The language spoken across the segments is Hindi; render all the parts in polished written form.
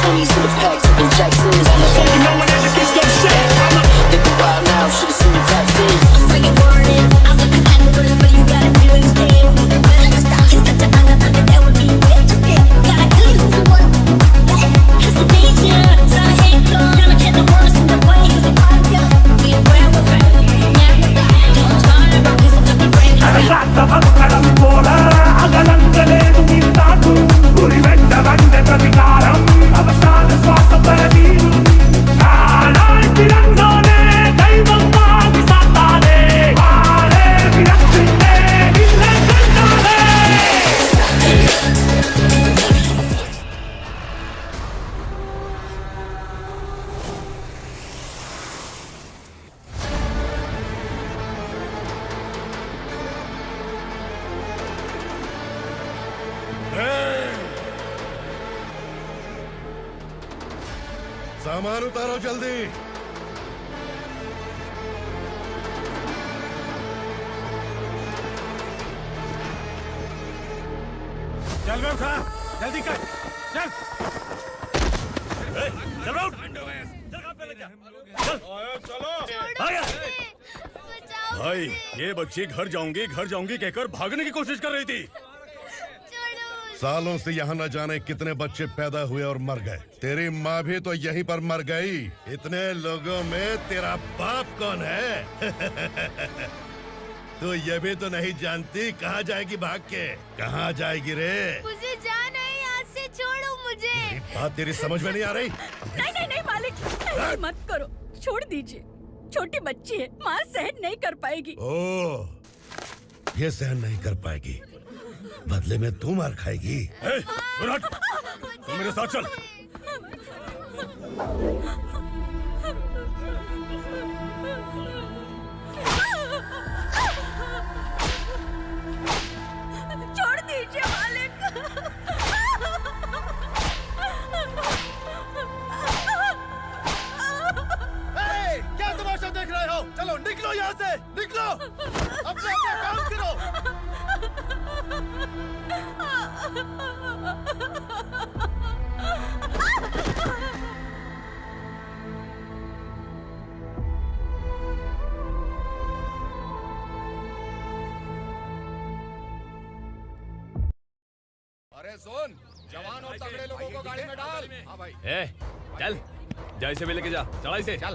20s in the pack, taking Jacksons. Think about now, should've seen it back then. I'm freaking burning. I was looking at the first, but you gotta do it instead. He's such a banga, that would be rich. Gotta do you for what? It's the danger. So I hate God. Gonna get the worst in the way. Cause it's hard to get where we're from. Don't turn around, cause I'm looking brand new. सामान उतारो जल्दी। चल बे उठा, जल्दी कर, चल। चल उठ। चलो। भाई, ये बच्ची घर जाऊंगी कहकर भागने की कोशिश कर रही थी। सालों से यहाँ न जाने कितने बच्चे पैदा हुए और मर गए। तेरी माँ भी तो यहीं पर मर गई। इतने लोगों में तेरा बाप कौन है? तू ये भी तो नहीं जानती कहाँ जाएगी भाग के? कहाँ जाएगी रे? मुझे जाना है, यहाँ से छोड़ो मुझे। बात तेरी समझ में नहीं आ रही? नहीं मालिक, ऐसे मत करो, छोड़ दीजिए। छोटी बच्ची है, माँ सहन नहीं कर पाएगी। ओह, ये सहन नहीं कर पाएगी। बदले में तू मार खाएगी। तू मेरे साथ चल। छोड़ दीजिए मालिक। क्या तमाशा देख रहे हो? चलो निकलो यहाँ से, निकलो। अपना काम करो। अरे सुन, जवान और तगड़े लोगों को गाड़ी में डाल। हाँ भाई। चल, जा इसे भी लेके जा, चला इसे। चल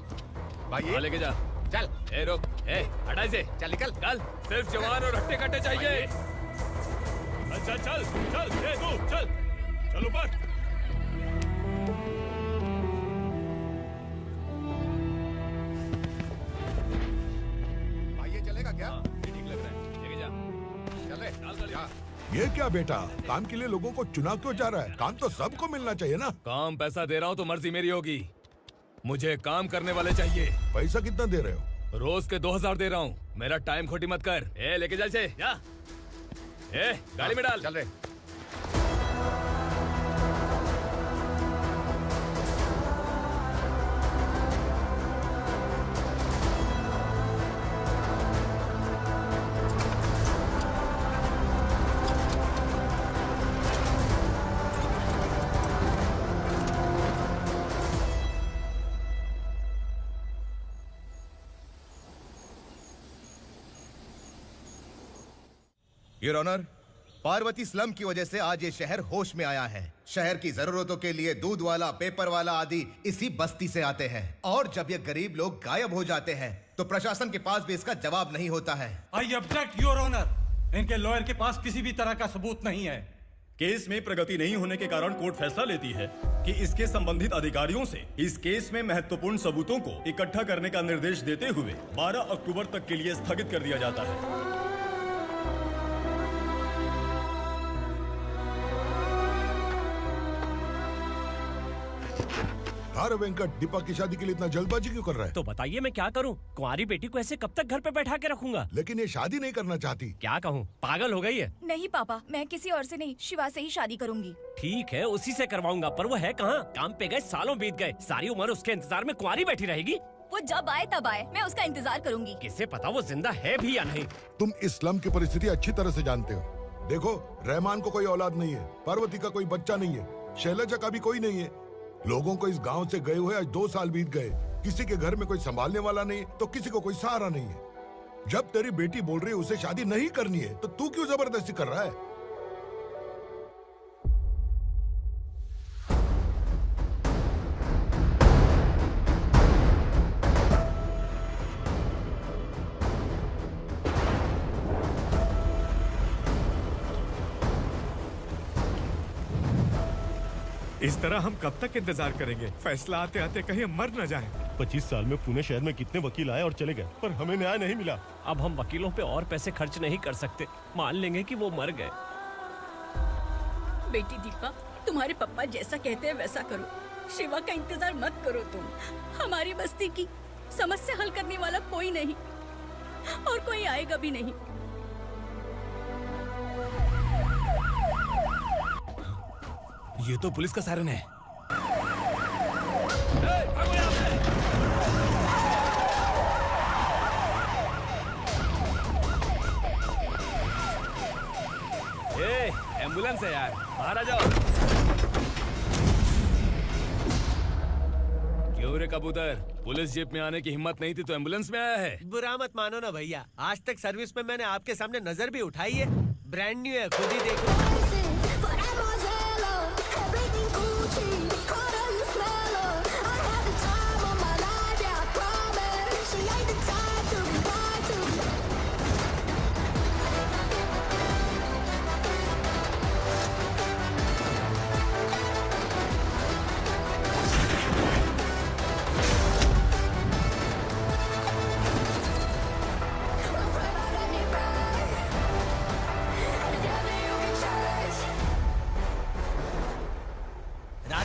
भाई, ये लेके जा। चल। रुक, हटा इसे। चल निकल। चल, सिर्फ जवान और हट्टे कट्टे चाहिए। चल चल चल, तू चल, चल ऊपर। भाई ये चलेगा क्या? ठीक लग रहा है, लेके जा। चल रे। ये क्या बेटा, काम के लिए लोगों को चुना क्यों जा रहा है? काम तो सबको मिलना चाहिए ना। काम पैसा दे रहा हूँ तो मर्जी मेरी होगी। मुझे काम करने वाले चाहिए। पैसा कितना दे रहे हो? रोज के 2000 दे रहा हूँ। मेरा टाइम खोटी मत कर। लेके जा इसे, जा। गाड़ी में डाल। चल रे। योर ऑनर, पार्वती स्लम की वजह से आज ये शहर होश में आया है। शहर की जरूरतों के लिए दूध वाला, पेपर वाला आदि इसी बस्ती से आते हैं। और जब ये गरीब लोग गायब हो जाते हैं तो प्रशासन के पास भी इसका जवाब नहीं होता है। I object your honour. इनके लॉयर के पास किसी भी तरह का सबूत नहीं है। केस में प्रगति नहीं होने के कारण कोर्ट फैसला लेती है कि इसके संबंधित अधिकारियों से इस केस में महत्वपूर्ण सबूतों को इकट्ठा करने का निर्देश देते हुए 12 अक्टूबर तक के लिए स्थगित कर दिया जाता है। अरे वेंकट, दीपा की शादी के लिए इतना जल्दबाजी क्यों कर रहा है? तो बताइए मैं क्या करूं? कुंवारी बेटी को ऐसे कब तक घर पे बैठा के रखूंगा? लेकिन ये शादी नहीं करना चाहती। क्या कहूं, पागल हो गई है। नहीं पापा, मैं किसी और से नहीं, शिवा से ही शादी करूंगी। ठीक है, उसी से करवाऊंगा, पर वो है कहाँ? काम पे गए, सालों बीत गए, सारी उम्र उसके इंतजार में कुंवारी बैठी रहेगी। वो जब आए तब आए, मैं उसका इंतजार करूंगी। किसे पता वो जिंदा है भी या नहीं। तुम इस्लाम की परिस्थिति अच्छी तरह से जानते हो। देखो, रहमान को कोई औलाद नहीं है, पार्वती का कोई बच्चा नहीं है, शैलजा का भी कोई नहीं है। लोगों को इस गांव से गए हुए आज 2 साल बीत गए। किसी के घर में कोई संभालने वाला नहीं तो किसी को कोई सहारा नहीं है। जब तेरी बेटी बोल रही है उसे शादी नहीं करनी है तो तू क्यों जबरदस्ती कर रहा है? इस तरह हम कब तक इंतजार करेंगे? फैसला आते आते कहीं हम मर न जाएं। 25 साल में पुणे शहर में कितने वकील आए और चले गए, पर हमें न्याय नहीं मिला। अब हम वकीलों पे और पैसे खर्च नहीं कर सकते। मान लेंगे कि वो मर गए। बेटी दीपा, तुम्हारे पापा जैसा कहते हैं वैसा करो। शिवा का इंतजार मत करो तुम। हमारी बस्ती की समस्या हल करने वाला कोई नहीं और कोई आएगा भी नहीं। ये तो पुलिस का सायरन है। एम्बुलेंस है यार, बाहर आ जाओ। क्यों रे कबूतर, पुलिस जीप में आने की हिम्मत नहीं थी तो एम्बुलेंस में आया है? बुरा मत मानो ना भैया, आज तक सर्विस में मैंने आपके सामने नजर भी उठाई है। ब्रांड न्यू है, खुद ही देखो।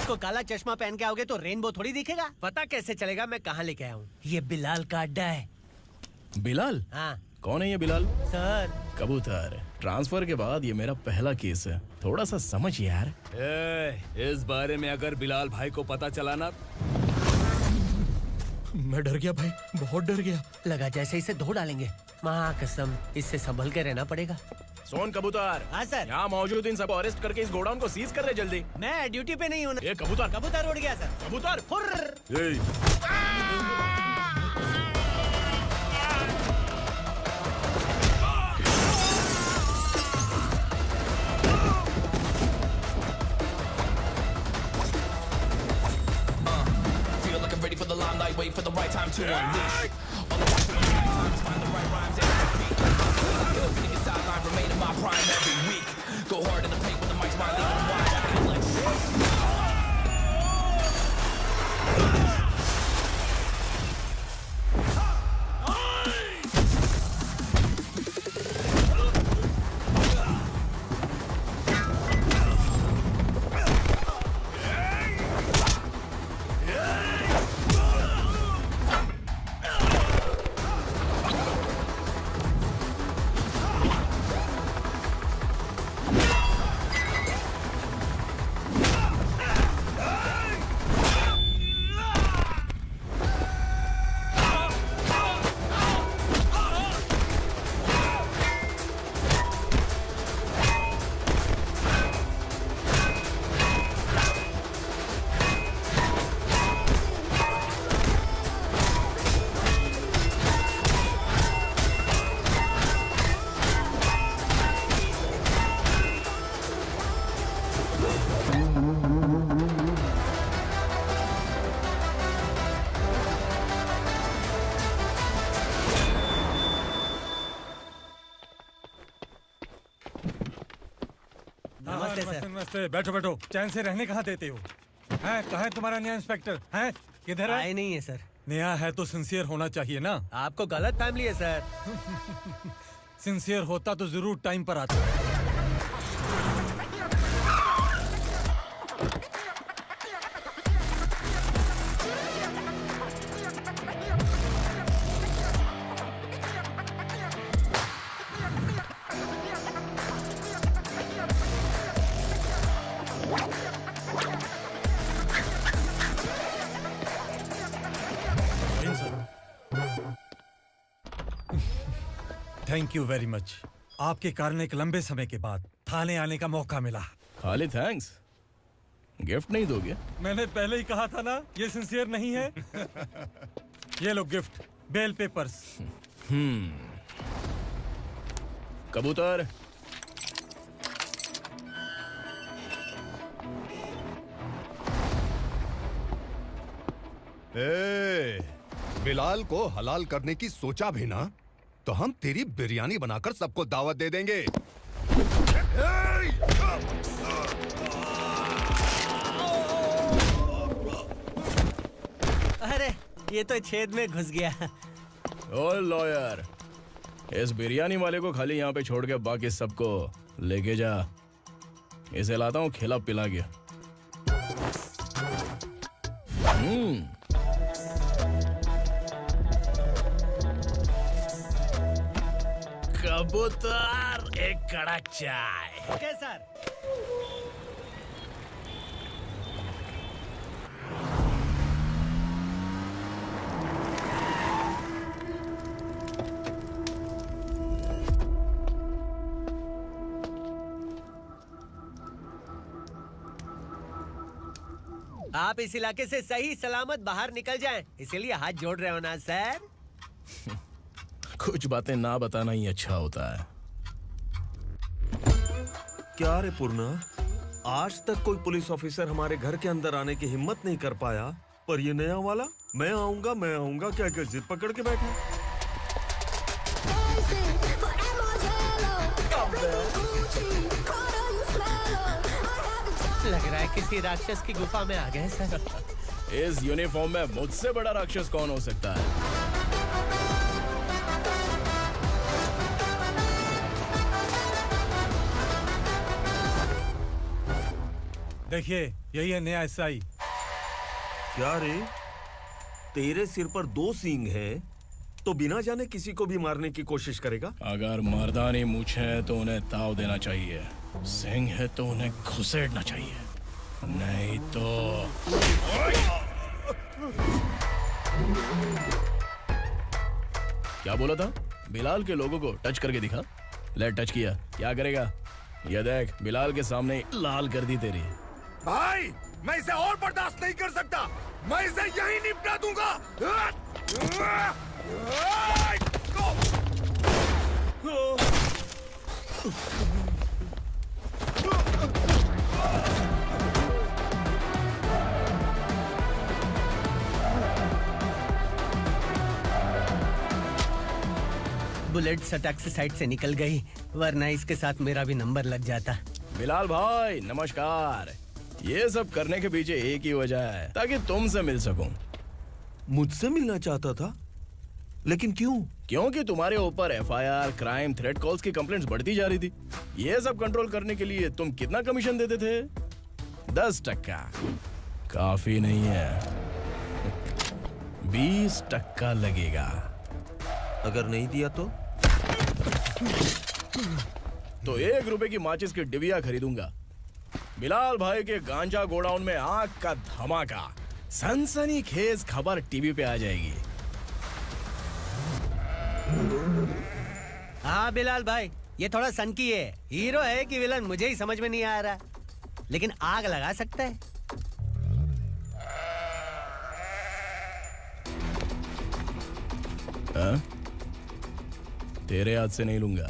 को काला चश्मा पहन के आओगे तो रेनबो थोड़ी दिखेगा। पता कैसे चलेगा मैं कहाँ लेके आया हूँ? ये बिलाल का अड्डा है। बिलाल? हाँ। कौन है ये बिलाल? सर कबूतर, ट्रांसफर के बाद ये मेरा पहला केस है, थोड़ा सा समझ यार। इस बारे में अगर बिलाल भाई को पता चला ना। मैं डर गया भाई, बहुत डर गया। लगा जैसे इसे धो डालेंगे। माँ कसम, इससे संभल के रहना पड़ेगा। सोन कबूतर। हाँ सर। यहाँ मौजूद इन सबको अरेस्ट करके इस गोडाउन को सीज कर रहे जल्दी। मैं ड्यूटी पे नहीं हूँ। ये कबूतर। कबूतर उड़ गया सर। कबूतर। Feel like I'm ready for the limelight, wait for the right time to unleash. All the right times, find the right rhymes and beat. Ill nigga sideline, remain in my prime every week. Go hard in the paint when the mic's mine, leave them wide. I feel like नमस्ते। बैठो बैठो, चैन से रहने कहाँ देते हो? हैं, कहाँ है तुम्हारा नया इंस्पेक्टर? हैं, किधर है? आए नहीं है सर। नया है तो सिंसियर होना चाहिए ना। आपको गलत फैमिली है सर। सिंसियर होता तो जरूर टाइम पर आता। Thank you very much. आपके कारण एक लंबे समय के बाद थाने आने का मौका मिला। खाली थैंक्स। गिफ्ट नहीं दोगे? मैंने पहले ही कहा था ना, ये सिंसियर नहीं है। ये लो गिफ्ट, बेल पेपर्स। कबूतर, बिलाल को हलाल करने की सोचा भी ना, तो हम तेरी बिरयानी बनाकर सबको दावत दे देंगे। अरे ये तो छेद में घुस गया। ओ लॉयर, इस बिरयानी वाले को खाली यहाँ पे छोड़ के बाकी सबको लेके जा। इसे लाता हूँ खिला पिला के। कबूतर, एक कड़क चाय। Okay sir. आप इस इलाके से सही सलामत बाहर निकल जाएं, इसीलिए हाथ जोड़ रहे हो ना सर? कुछ बातें ना बताना ही अच्छा होता है। क्या रे पूर्णा, आज तक कोई पुलिस ऑफिसर हमारे घर के अंदर आने की हिम्मत नहीं कर पाया, पर ये नया वाला मैं आऊंगा क्या क्या जिद पकड़ के बैठा। लग रहा है किसी राक्षस की गुफा में आ गए सर। इस यूनिफॉर्म में मुझसे बड़ा राक्षस कौन हो सकता है? देखिए, यही है नया एसआई। क्या रे, तेरे सिर पर 2 सींग है तो बिना जाने किसी को भी मारने की कोशिश करेगा? अगर मर्दानी मूंछ है तो उन्हें ताव देना चाहिए, सिंह है तो उन्हें घुसेड़ना चाहिए, नहीं तो। क्या बोला था? बिलाल के लोगों को टच करके दिखा। ले टच किया, क्या करेगा? ये देख, बिलाल के सामने लाल कर दी तेरी। भाई, मैं इसे और बर्दाश्त नहीं कर सकता, मैं इसे यहीं निपटा दूंगा। बुलेट सटक से साइड से निकल गई, वरना इसके साथ मेरा भी नंबर लग जाता। बिलाल भाई नमस्कार। ये सब करने के पीछे एक ही वजह है, ताकि तुमसे मिल सकूं। मुझसे मिलना चाहता था? लेकिन क्यों? क्योंकि तुम्हारे ऊपर एफआईआर, क्राइम, थ्रेट कॉल्स की कंप्लेंट्स बढ़ती जा रही थी। ये सब कंट्रोल करने के लिए तुम कितना कमीशन देते थे? 10%। काफी नहीं है, 20% लगेगा। अगर नहीं दिया तो 1 रुपए की माचिस की डिबिया खरीदूंगा। बिलाल भाई के गांजा गोडाउन में आग का धमाका, सनसनीखेज खबर टीवी पे आ जाएगी। हाँ बिलाल भाई, ये थोड़ा सनकी है। हीरो है कि विलन मुझे ही समझ में नहीं आ रहा, लेकिन आग लगा सकता है। तेरे हाथ से नहीं लूंगा,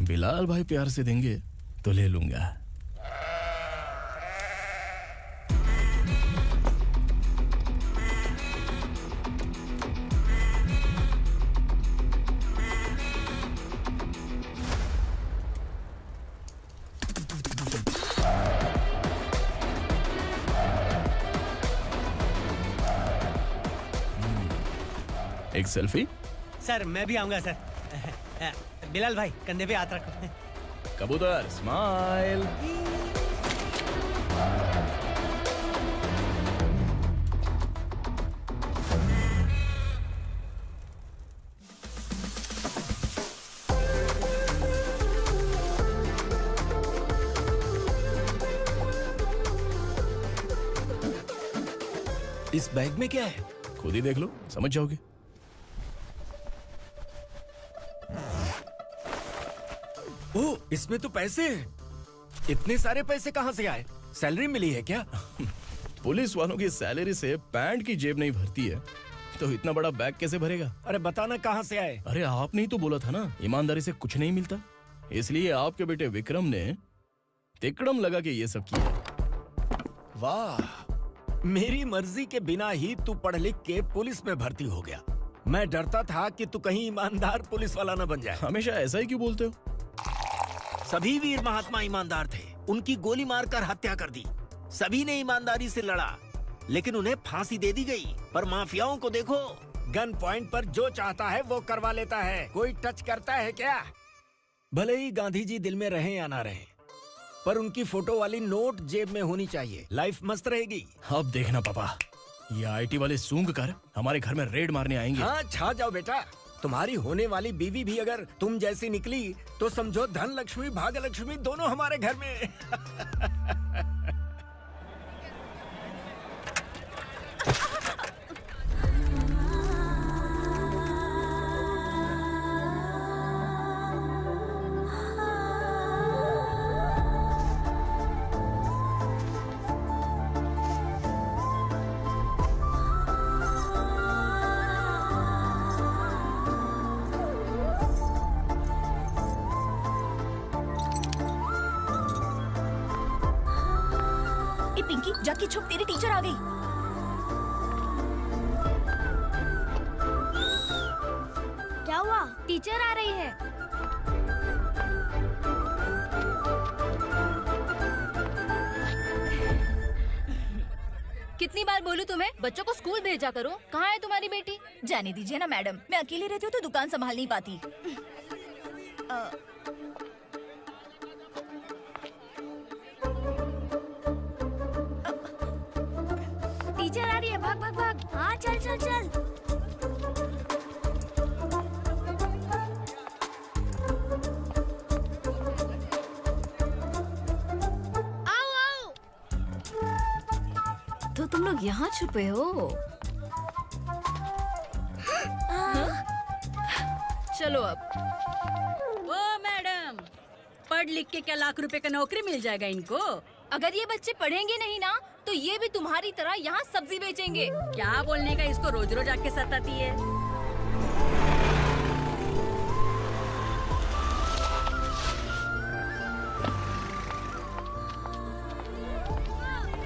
बिलाल भाई प्यार से देंगे तो ले लूंगा। एक सेल्फी? सर मैं भी आऊंगा सर। बिलाल भाई कंधे पे हाथ रखो। कबूतर स्माइल। इस बैग में क्या है? खुद ही देख लो, समझ जाओगे। ओह, इसमें तो पैसे हैं। इतने सारे पैसे कहां से आए? सैलरी मिली है क्या? पुलिस वालों की सैलरी से पैंट की जेब नहीं भरती है तो इतना बड़ा बैग कैसे भरेगा? अरे बताना कहाँ से आए? अरे आपने ही तो बोला था ना ईमानदारी से कुछ नहीं मिलता, इसलिए आपके बेटे विक्रम ने तिकड़म लगा के ये सब किया। वाह, मेरी मर्जी के बिना ही तू पढ़ लिख के पुलिस में भर्ती हो गया। मैं डरता था कि तू कहीं ईमानदार पुलिस वाला न बन जाए। हमेशा ऐसा ही क्यों बोलते हो? सभी वीर महात्मा ईमानदार थे, उनकी गोली मारकर हत्या कर दी। सभी ने ईमानदारी से लड़ा, लेकिन उन्हें फांसी दे दी गई। पर माफियाओं को देखो, गन पॉइंट पर जो चाहता है वो करवा लेता है। कोई टच करता है क्या? भले ही गांधी जी दिल में रहे या ना रहे, पर उनकी फोटो वाली नोट जेब में होनी चाहिए। लाइफ मस्त रहेगी। अब देखना पापा, ये आईटी वाले सूंघ कर हमारे घर में रेड मारने आएंगे। हाँ, छा जाओ बेटा। तुम्हारी होने वाली बीवी भी अगर तुम जैसी निकली तो समझो धन लक्ष्मी भाग्य लक्ष्मी दोनों हमारे घर में। पिंकी जाके छुप, तेरी टीचर आ गई। क्या हुआ? टीचर आ रही है। कितनी बार बोलूं तुम्हें, बच्चों को स्कूल भेजा करो। कहाँ है तुम्हारी बेटी? जाने दीजिए ना मैडम, मैं अकेली रहती हूँ तो दुकान संभाल नहीं पाती। टीचर आ रही है, भाग भाग भाग। हाँ चल चल चल। आओ आओ। तो तुम लोग यहाँ छुपे हो? चलो अब। ओ मैडम, पढ़ लिख के क्या लाख रुपए का नौकरी मिल जाएगा इनको? अगर ये बच्चे पढ़ेंगे नहीं ना तो ये भी तुम्हारी तरह यहाँ सब्जी बेचेंगे। क्या बोलने का, इसको रोज रोज आके सताती है।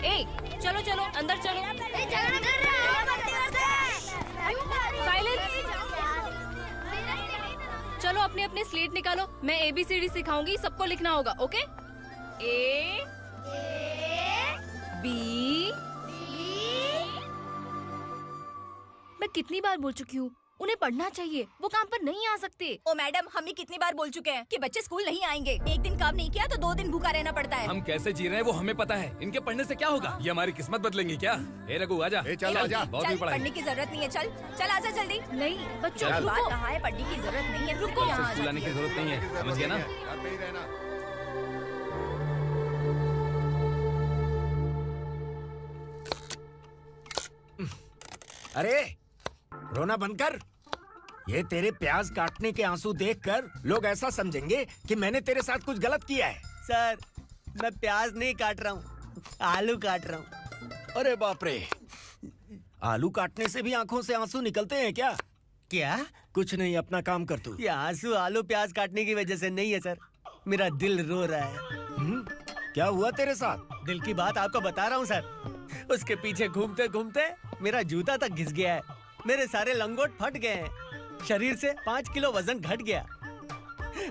ए, चलो चलो अंदर चलो। साइलेंस। चलो अपने अपने स्लेट निकालो, मैं ABCD सिखाऊंगी, सबको लिखना होगा। ओके? A B। मैं कितनी बार बोल चुकी हूँ, उन्हें पढ़ना चाहिए, वो काम पर नहीं आ सकते। ओ मैडम, हम भी कितनी बार बोल चुके हैं कि बच्चे स्कूल नहीं आएंगे। एक दिन काम नहीं किया तो 2 दिन भूखा रहना पड़ता है। हम कैसे जी रहे हैं वो हमें पता है, इनके पढ़ने से क्या होगा? ये हमारी किस्मत बदलेंगी क्या? ए रघु आजा। चल आजा। बहुत भी पढ़ाई। पढ़ने की जरूरत नहीं है, चल आजा जल्दी। नहीं बच्चों, चल। बात कहा है, पढ़ने की जरूरत नहीं है, रुको यहाँ। स्कूल आने की जरूरत नहीं है, समझ गया ना? अरे रोना बंद कर। ये तेरे प्याज काटने के आंसू देखकर लोग ऐसा समझेंगे कि मैंने तेरे साथ कुछ गलत किया है। सर, मैं प्याज नहीं काट रहा हूँ, आलू काट रहा हूँ। अरे बाप रे, आलू काटने से भी आंखों से आंसू निकलते हैं क्या? क्या? कुछ नहीं, अपना काम कर तू। ये आंसू आलू प्याज काटने की वजह से नहीं है सर, मेरा दिल रो रहा है। क्या हुआ तेरे साथ? दिल की बात आपको बता रहा हूँ सर। उसके पीछे घूमते घूमते मेरा जूता तक घिस गया है, मेरे सारे लंगोट फट गए हैं, शरीर से 5 किलो वजन घट गया।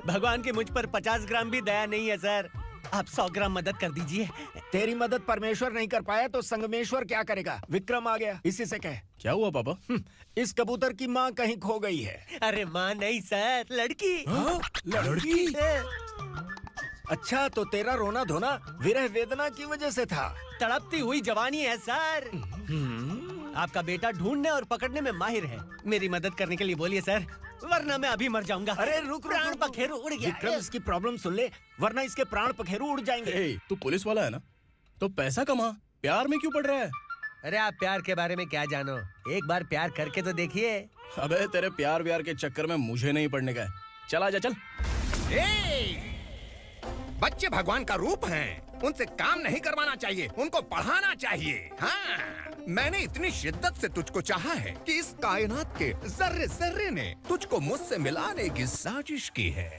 भगवान की मुझ पर 50 ग्राम भी दया नहीं है सर, आप 100 ग्राम मदद कर दीजिए। तेरी मदद परमेश्वर नहीं कर पाया तो संगमेश्वर क्या करेगा? विक्रम आ गया, इसी से कह। क्या हुआ पापा? इस कबूतर की माँ कहीं खो गई है। अरे माँ नहीं सर, लड़की। लड़की? अच्छा, तो तेरा रोना धोना विरह वेदना की वजह से था। तड़पती हुई जवानी है सर। आपका बेटा ढूंढने और पकड़ने में माहिर है, मेरी मदद करने के लिए बोलिए सर, वरना मैं अभी मर जाऊंगा। अरे रुक, प्राण पखेरु उड़ गया। विक्रम, इसकी प्रॉब्लम सुन ले, वरना इसके प्राण पखेरु उड़ जाएंगे। तू पुलिस वाला है ना, तो पैसा कमा, प्यार में क्यों पड़ रहा है? अरे आप प्यार के बारे में क्या जानो, एक बार प्यार करके तो देखिए। अबे तेरे प्यार व्यार के चक्कर में मुझे नहीं पड़ने का है, चल आजा चल। बच्चे भगवान का रूप हैं। उनसे काम नहीं करवाना चाहिए, उनको पढ़ाना चाहिए। हाँ, मैंने इतनी शिद्दत से तुझको चाहा है कि इस कायनात के जर्रे जर्रे ने तुझको मुझसे मिलाने की साजिश की है।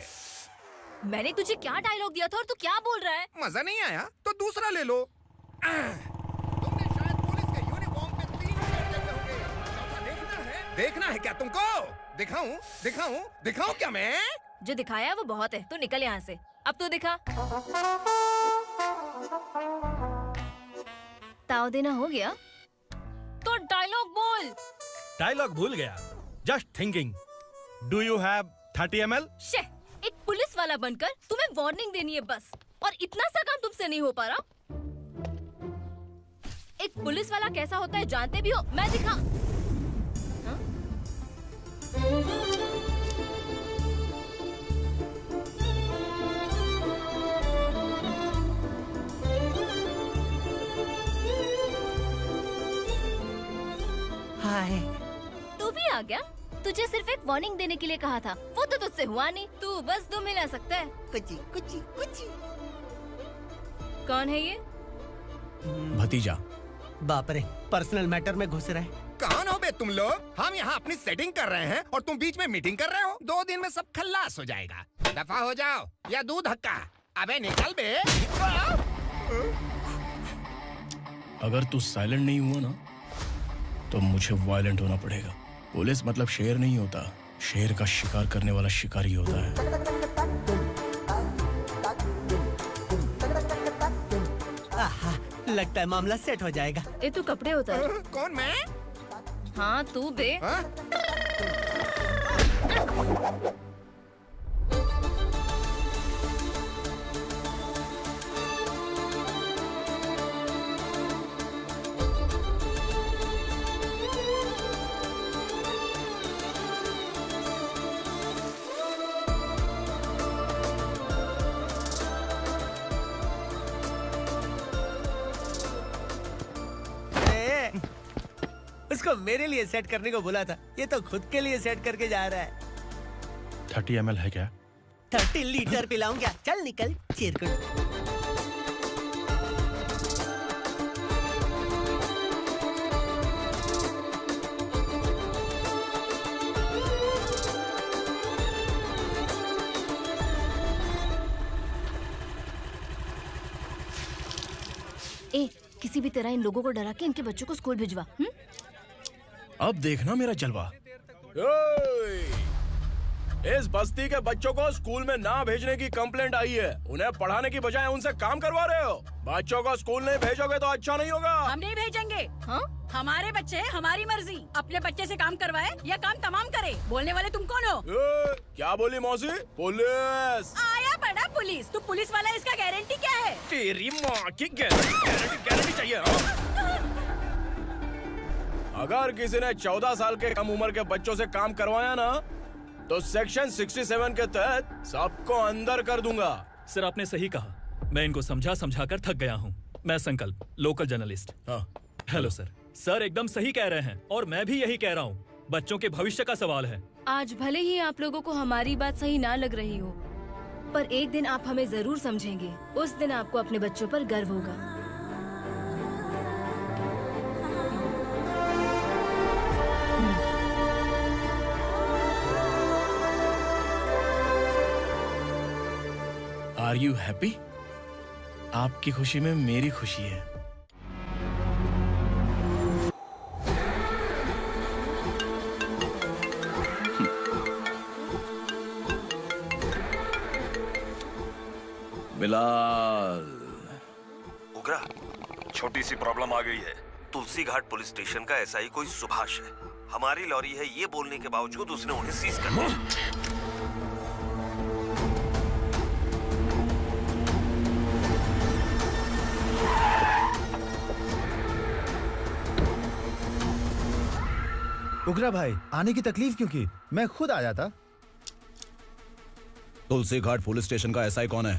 मैंने तुझे क्या डायलॉग दिया था और तू क्या बोल रहा है? मजा नहीं आया तो दूसरा ले लो। तुमने शायद पुलिस के यूनिफॉर्म पे 3 शेर देखे होंगे। चौथा देखना है क्या तुमको? दिखाऊं क्या मैं? जो दिखाया वो बहुत है, तू निकल यहाँ से। अब तू दिखा। ताव देना हो गया तो डायलॉग बोल। डायलॉग भूल गया। Just thinking. Do you have 30 ml? शे, एक पुलिस वाला बनकर तुम्हें वार्निंग देनी है बस, और इतना सा काम तुमसे नहीं हो पा रहा। एक पुलिस वाला कैसा होता है जानते भी हो? मैं दिखा। हाँ? हाय। तू भी आ गया? तुझे सिर्फ एक वार्निंग देने के लिए कहा था, वो तो तुझसे हुआ नहीं। तू बस 2 मिला सकता है। कुछ। कौन है ये? भतीजा। बाप रे, पर्सनल मैटर में घुस रहे। कौन हो बे तुम लोग? हम यहाँ अपनी सेटिंग कर रहे हैं और तुम बीच में मीटिंग कर रहे हो। 2 दिन में सब खल्लास हो जाएगा। दफा हो जाओ या दूध हक्का। अबे निकल बे। अगर तू साइलेंट नहीं हुआ ना तो मुझे वायलेंट होना पड़ेगा। पुलिस मतलब शेर नहीं होता, शेर का शिकार करने वाला शिकारी होता है। आहा, लगता है मामला सेट हो जाएगा। ये तू कपड़े उतार। कौन मैं? हाँ तू बे। उसको मेरे लिए सेट करने को बोला था, ये तो खुद के लिए सेट करके जा रहा है। 30 ml है क्या? 30 लीटर पिलाऊं क्या? चल निकल चिरकुट। ए, किसी भी तरह इन लोगों को डरा के इनके बच्चों को स्कूल भिजवा। अब देखना मेरा जलवा। इस बस्ती के बच्चों को स्कूल में ना भेजने की कंप्लेंट आई है। उन्हें पढ़ाने की बजाय उनसे काम करवा रहे हो। बच्चों को स्कूल नहीं भेजोगे तो अच्छा नहीं होगा। हम नहीं भेजेंगे। हाँ? हमारे बच्चे हमारी मर्जी। अपने बच्चे से काम करवाए या काम तमाम करे। बोलने वाले तुम कौन हो? क्या बोली मौसी? पुलिस आया बड़ा पुलिस। तू पुलिस वाला, इसका गारंटी क्या है? तेरी माँ की गारंटी चाहिए। अगर किसी ने 14 साल के कम उम्र के बच्चों से काम करवाया ना तो सेक्शन 67 के तहत सबको अंदर कर दूंगा। सर आपने सही कहा। मैं इनको समझा कर थक गया हूँ। मैं संकल्प, local journalist. Hello sir. Sir एकदम सही कह रहे हैं और मैं भी यही कह रहा हूँ। बच्चों के भविष्य का सवाल है। आज भले ही आप लोगों को हमारी बात सही ना लग रही हो, पर एक दिन आप हमें जरूर समझेंगे। उस दिन आपको अपने बच्चों पर गर्व होगा। Are you happy? आपकी खुशी में मेरी खुशी है। बिलाल। उगरा, छोटी सी प्रॉब्लम आ गई है। तुलसी घाट पुलिस स्टेशन का एसआई कोई सुभाष है। हमारी लॉरी है ये बोलने के बावजूद उसने उन्हें सीज कर दिया। उगरा भाई, आने की तकलीफ क्यों की? मैं खुद आ जाता। तुलसी घाट पुलिस स्टेशन का एसआई कौन है?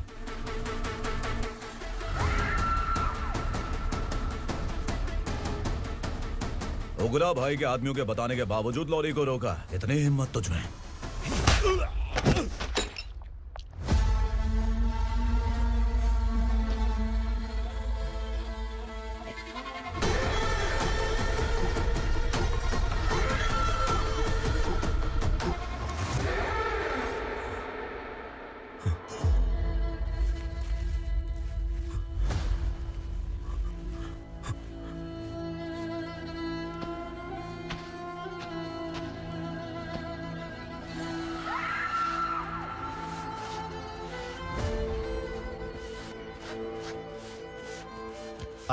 उगरा भाई के आदमियों के बताने के बावजूद लॉरी को रोका। इतनी हिम्मत तुझमें?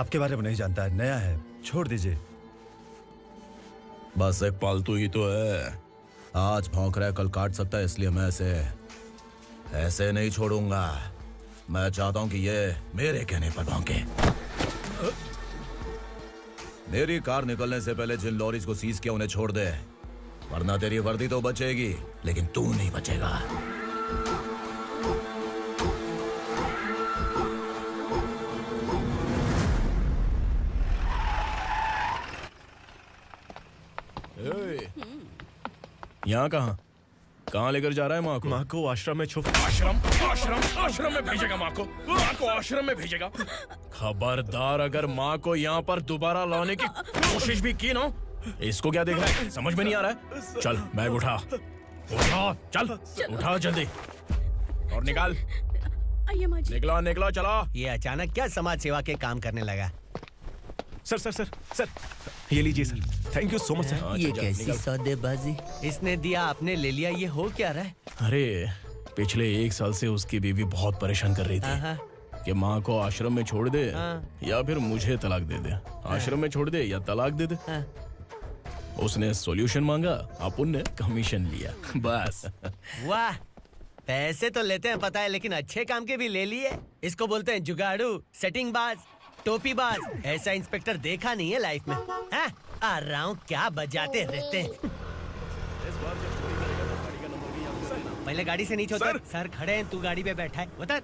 आपके बारे में नहीं जानता है, नया है, छोड़ दीजिए। बस एक पालतू ही तो है, आज भौंक रहा है कल काट सकता है, इसलिए मैं ऐसे नहीं छोड़ूंगा। मैं चाहता हूं कि ये मेरे कहने पर भौंके। मेरी कार निकलने से पहले जिन लॉरीज को सीज किया उन्हें छोड़ दे, वरना तेरी वर्दी तो बचेगी लेकिन तू नहीं बचेगा। यहाँ कहाँ लेकर जा रहा है माँ को? माँ को आश्रम में छुप। आश्रम में भेजेगा माँ को? माँ को आश्रम में भेजेगा? खबरदार, अगर माँ को यहाँ पर दोबारा लाने की कोशिश भी की ना, इसको क्या देख रहा है, समझ में नहीं आ रहा है? चल बैग उठा, चल उठा जल्दी और निकाल। निकला चला। ये अचानक क्या समाज सेवा के काम करने लगा? सर ये लीजिए sir, thank you so much sir. ये कैसी सौदेबाजी? इसने दिया आपने ले लिया, ये हो क्या रहा है? अरे पिछले 1 साल से उसकी बीवी बहुत परेशान कर रही थी कि माँ को आश्रम में छोड़ दे या फिर मुझे तलाक दे दे, आश्रम में छोड़ दे या तलाक दे दे। उसने सॉल्यूशन मांगा, अपन ने कमीशन लिया, बस। वाह, पैसे तो लेते हैं पता है, लेकिन अच्छे काम के भी ले लिए। इसको बोलते हैं जुगाड़ू, सेटिंग बाज, टोपी बाज। ऐसा इंस्पेक्टर देखा नहीं है लाइफ में। हाँ? आ रहा हूँ, क्या बजाते रहते हैं। पहले गाड़ी से नीचे उतर। सर खड़े हैं, तू गाड़ी पे बैठा है, उतर।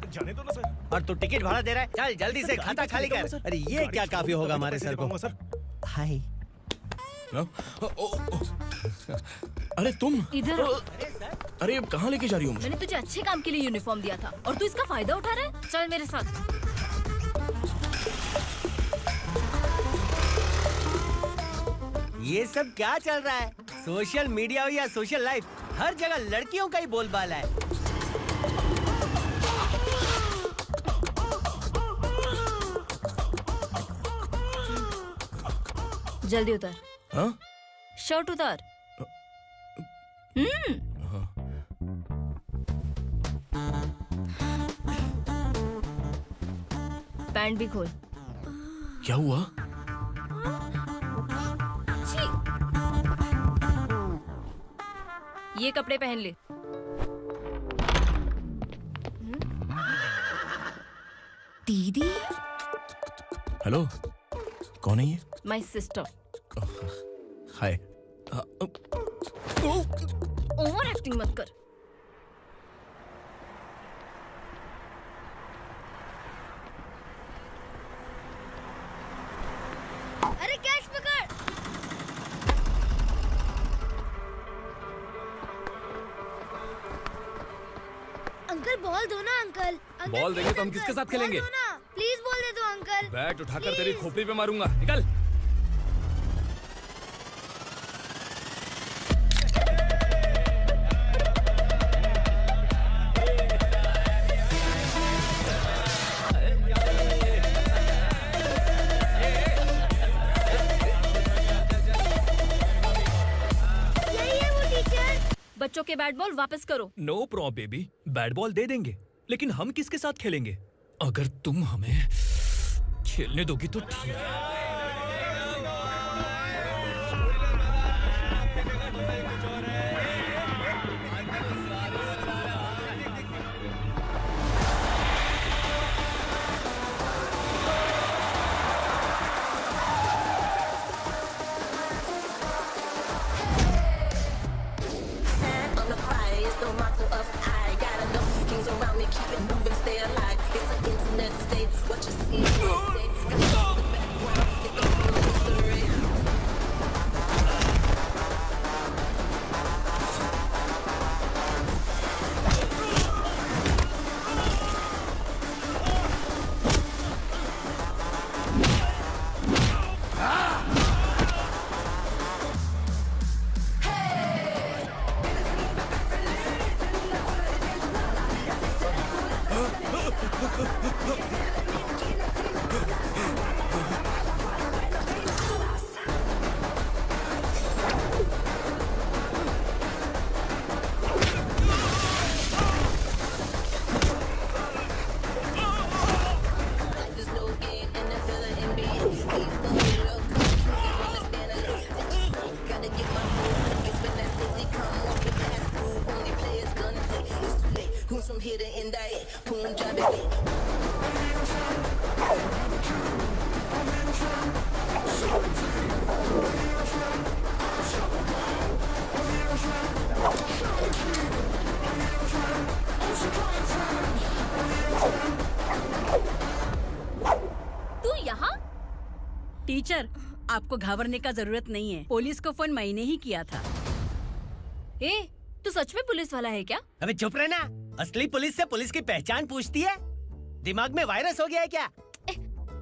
जाने दो ना सर। और तू टिकट भाड़ा दे रहा है, चल जल्दी से खाता खाली कर। अरे ये क्या काफी होगा हमारे सर को। हाय। अरे तुम इधर। अरे अब कहाँ लेके जा रही हो मुझे? मैंने तुझे अच्छे काम के लिए यूनिफॉर्म दिया था और तू इसका फायदा उठा रहा है। चल मेरे साथ। ये सब क्या चल रहा है? सोशल मीडिया हो या सोशल लाइफ, हर जगह लड़कियों का ही बोलबाला है। जल्दी उतर। हाँ? शर्ट उतार। पैंट भी खोल। क्या हुआ? ये कपड़े पहन ले। दीदी। हेलो, कौन है ये? My sister. Hi. Over acting मत कर। अरे कैश पकड़। अंकल बॉल दो ना अंकल। बॉल देंगे तो हम किसके साथ खेलेंगे? प्लीज बॉल दे दो अंकल। बैट उठाकर तेरी खोपड़ी पे मारूंगा, निकल। बच्चों के बैट बॉल वापस करो। No problem baby, bat ball दे देंगे, लेकिन हम किसके साथ खेलेंगे? अगर तुम हमें खेलने दोगी तो ठीक है। The motto of I got enough kings around me, keep it moving, stay alive. It's an internet state, what you see, you say. Teacher, आपको घबराने का जरूरत नहीं है। पुलिस को फोन मैंने ही किया था। ए, तू सच में पुलिस वाला है क्या? अबे चुप रहना। असली पुलिस से पुलिस की पहचान पूछती है? दिमाग में वायरस हो गया है क्या?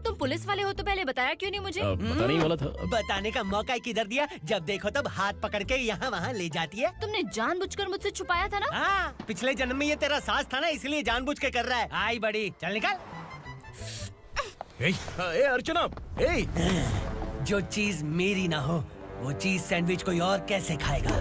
तुम पुलिस वाले हो तो पहले बताया क्यों नहीं मुझे? बताने ही वाला था। बताने का मौका किधर दिया? जब देखो तब हाथ पकड़ के यहाँ वहाँ ले जाती है। तुमने जानबूझकर मुझसे छुपाया था ना? हाँ, पिछले जन्म में ये तेरा सास था ना, इसलिए जानबूझ के कर रहा है। आई बड़ी, चल निकल। ए अर्चना, ए! जो चीज मेरी ना हो, वो चीज सैंडविच कोई और कैसे खाएगा?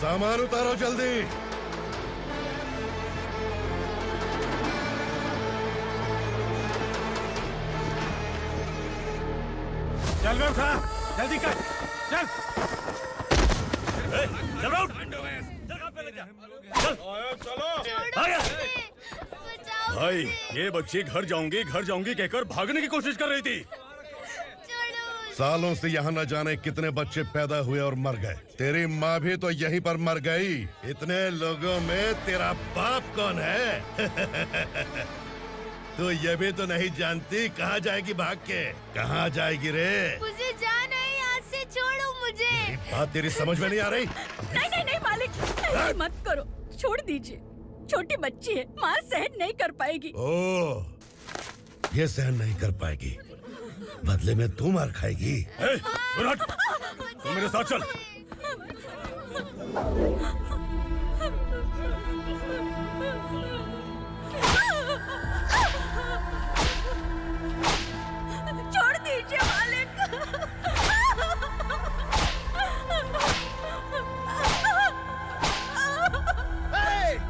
सामान उतारो जल्दी। चल बे उठा, जल्दी कर, चल। चल उठ। भाई, ये बच्ची घर जाऊंगी कहकर भागने की कोशिश कर रही थी। सालों से यहाँ न जाने कितने बच्चे पैदा हुए और मर गए। तेरी माँ भी तो यहीं पर मर गई। इतने लोगों में तेरा बाप कौन है? तो ये भी तो नहीं जानती कहाँ जाएगी भाग के? कहाँ जाएगी रे? मुझे जाना है, यहाँ से छोड़ो मुझे। बात तेरी समझ में नहीं आ रही? नहीं मालिक, ऐसे मत करो, छोड़ दीजिए। छोटी बच्ची है, माँ सहन नहीं कर पाएगी। ओह, ये सहन नहीं कर पाएगी, बदले में तू मार खाएगी। तू मेरे साथ चल। छोड़ दीजिए मालिक।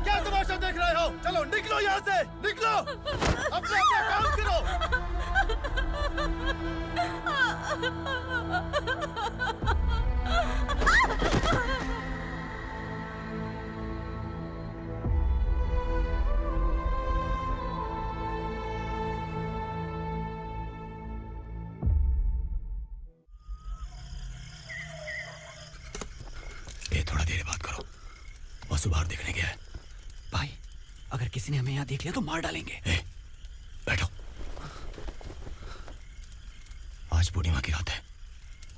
क्या तमाशा देख रहे हो? चलो निकलो यहाँ से, निकलो। अपना काम करो। ये थोड़ा देर बात करो, वसु बाहर देखने गया है। भाई, अगर किसी ने हमें यहाँ देख लिया तो मार डालेंगे। बैठो। आज पूर्णिमा की रात है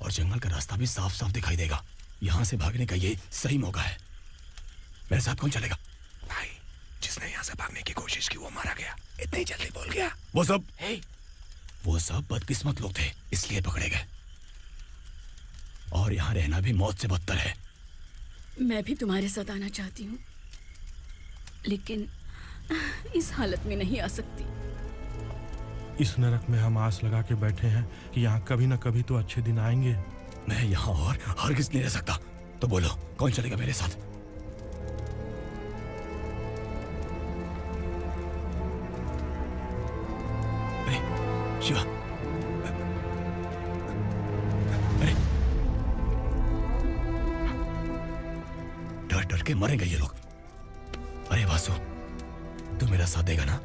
और जंगल का रास्ता भी साफ साफ दिखाई देगा। यहाँ से भागने का ये सही मौका है। मेरे साथ कौन चलेगा? भाई, जिसने यहाँ से भागने की कोशिश की वो मारा गया। इतनी जल्दी बोल गया। वो सब बदकिस्मत लोग थे, इसलिए पकड़े गए। और यहाँ रहना भी मौत से बदतर है। मैं भी तुम्हारे साथ आना चाहती हूँ, लेकिन इस हालत में नहीं आ सकती। इस नरक में हम आस लगा के बैठे हैं कि यहाँ कभी न कभी तो अच्छे दिन आएंगे। मैं यहाँ और हरगिज़ नहीं रह सकता। तो बोलो, कौन चलेगा मेरे साथ? अरे शिवा, अरे डर डर के मरेंगे ये लोग। अरे वासु, तू मेरा साथ देगा ना?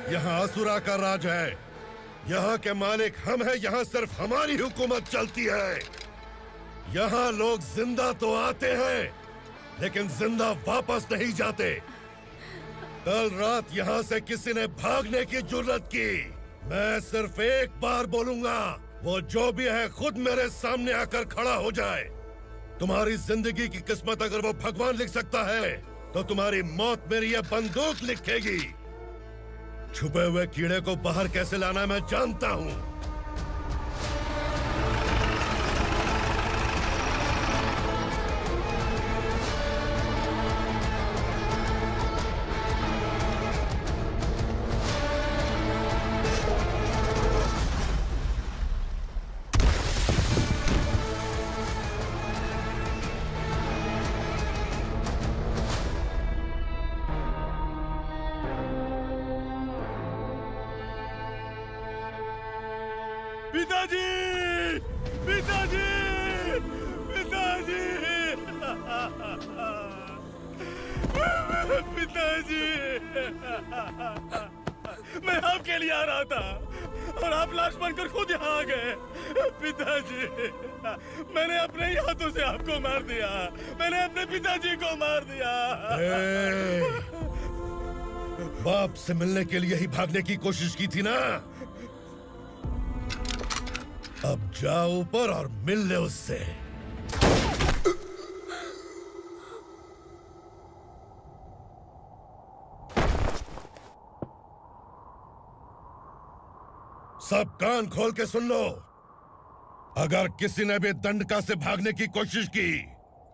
यहाँ असुरा का राज है। यहाँ के मालिक हम हैं। यहाँ सिर्फ हमारी हुकूमत चलती है। यहाँ लोग जिंदा तो आते हैं लेकिन जिंदा वापस नहीं जाते। कल रात यहाँ से किसी ने भागने की जुर्रत की, मैं सिर्फ एक बार बोलूंगा, वो जो भी है खुद मेरे सामने आकर खड़ा हो जाए। तुम्हारी जिंदगी की किस्मत अगर वो भगवान लिख सकता है तो तुम्हारी मौत मेरी ये बंदूक लिखेगी। छुपे हुए कीड़े को बाहर कैसे लाना मैं जानता हूँ। पिताजी, पिताजी, पिताजी, पिताजी, मैं आपके लिए आ रहा था और आप लाश बनकर खुद यहाँ आ गए। पिताजी, मैंने अपने ही हाथों से आपको मार दिया। मैंने अपने पिताजी को मार दिया। बाप से मिलने के लिए ही भागने की कोशिश की थी ना? अब जाओ ऊपर और मिल ले उससे। सब कान खोल के सुन लो। अगर किसी ने भी दंडका से भागने की कोशिश की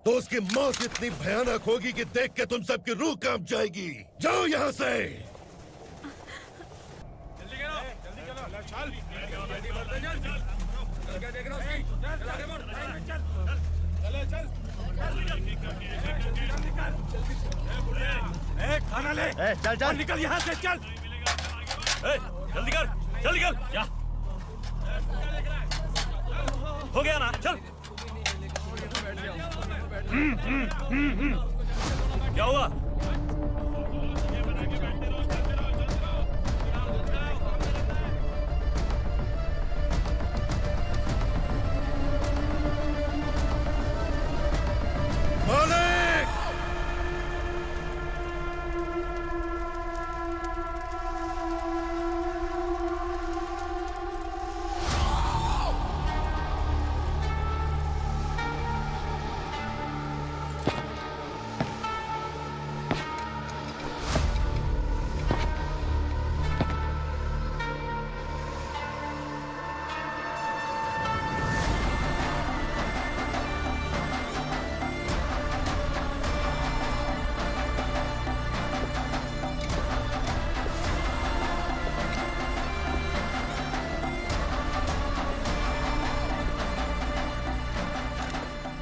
तो उसकी मौत इतनी भयानक होगी कि देख के तुम सबकी रूह कांप जाएगी। जाओ यहाँ से। खाना ले। चल चल निकल यहाँ से, चल। जल्दी कर, जल्दी कर। क्या हो गया ना? चल। क्या हुआ? मालिक!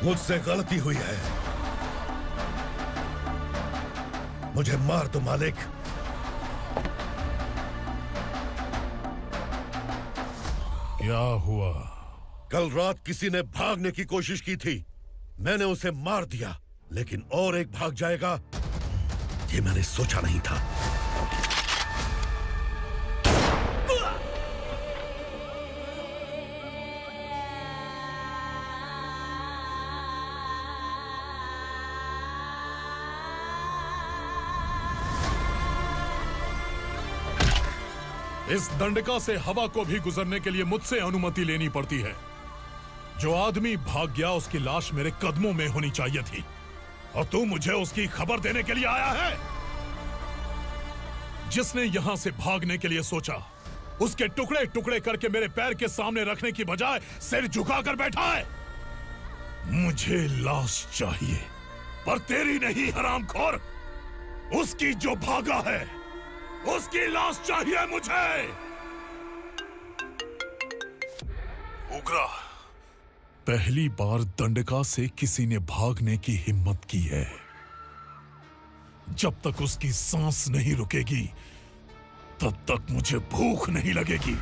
मुझसे गलती हुई है, मुझे मार दो मालिक। क्या हुआ? कल रात किसी ने भागने की कोशिश की थी, मैंने उसे मार दिया, लेकिन और एक भाग जाएगा ये मैंने सोचा नहीं था। इस दंडका से हवा को भी गुजरने के लिए मुझसे अनुमति लेनी पड़ती है। जो आदमी भाग गया उसकी लाश मेरे कदमों में होनी चाहिए थी, और तू मुझे उसकी खबर देने के लिए आया है। जिसने यहां से भागने के लिए सोचा, उसके टुकड़े टुकड़े करके मेरे पैर के सामने रखने की बजाय सिर झुकाकर बैठा है। मुझे लाश चाहिए, पर तेरी नहीं हरामखोर, उसकी जो भागा है उसकी लाश चाहिए मुझे। उग्रा, पहली बार दंडका से किसी ने भागने की हिम्मत की है। जब तक उसकी सांस नहीं रुकेगी तब तक मुझे भूख नहीं लगेगी।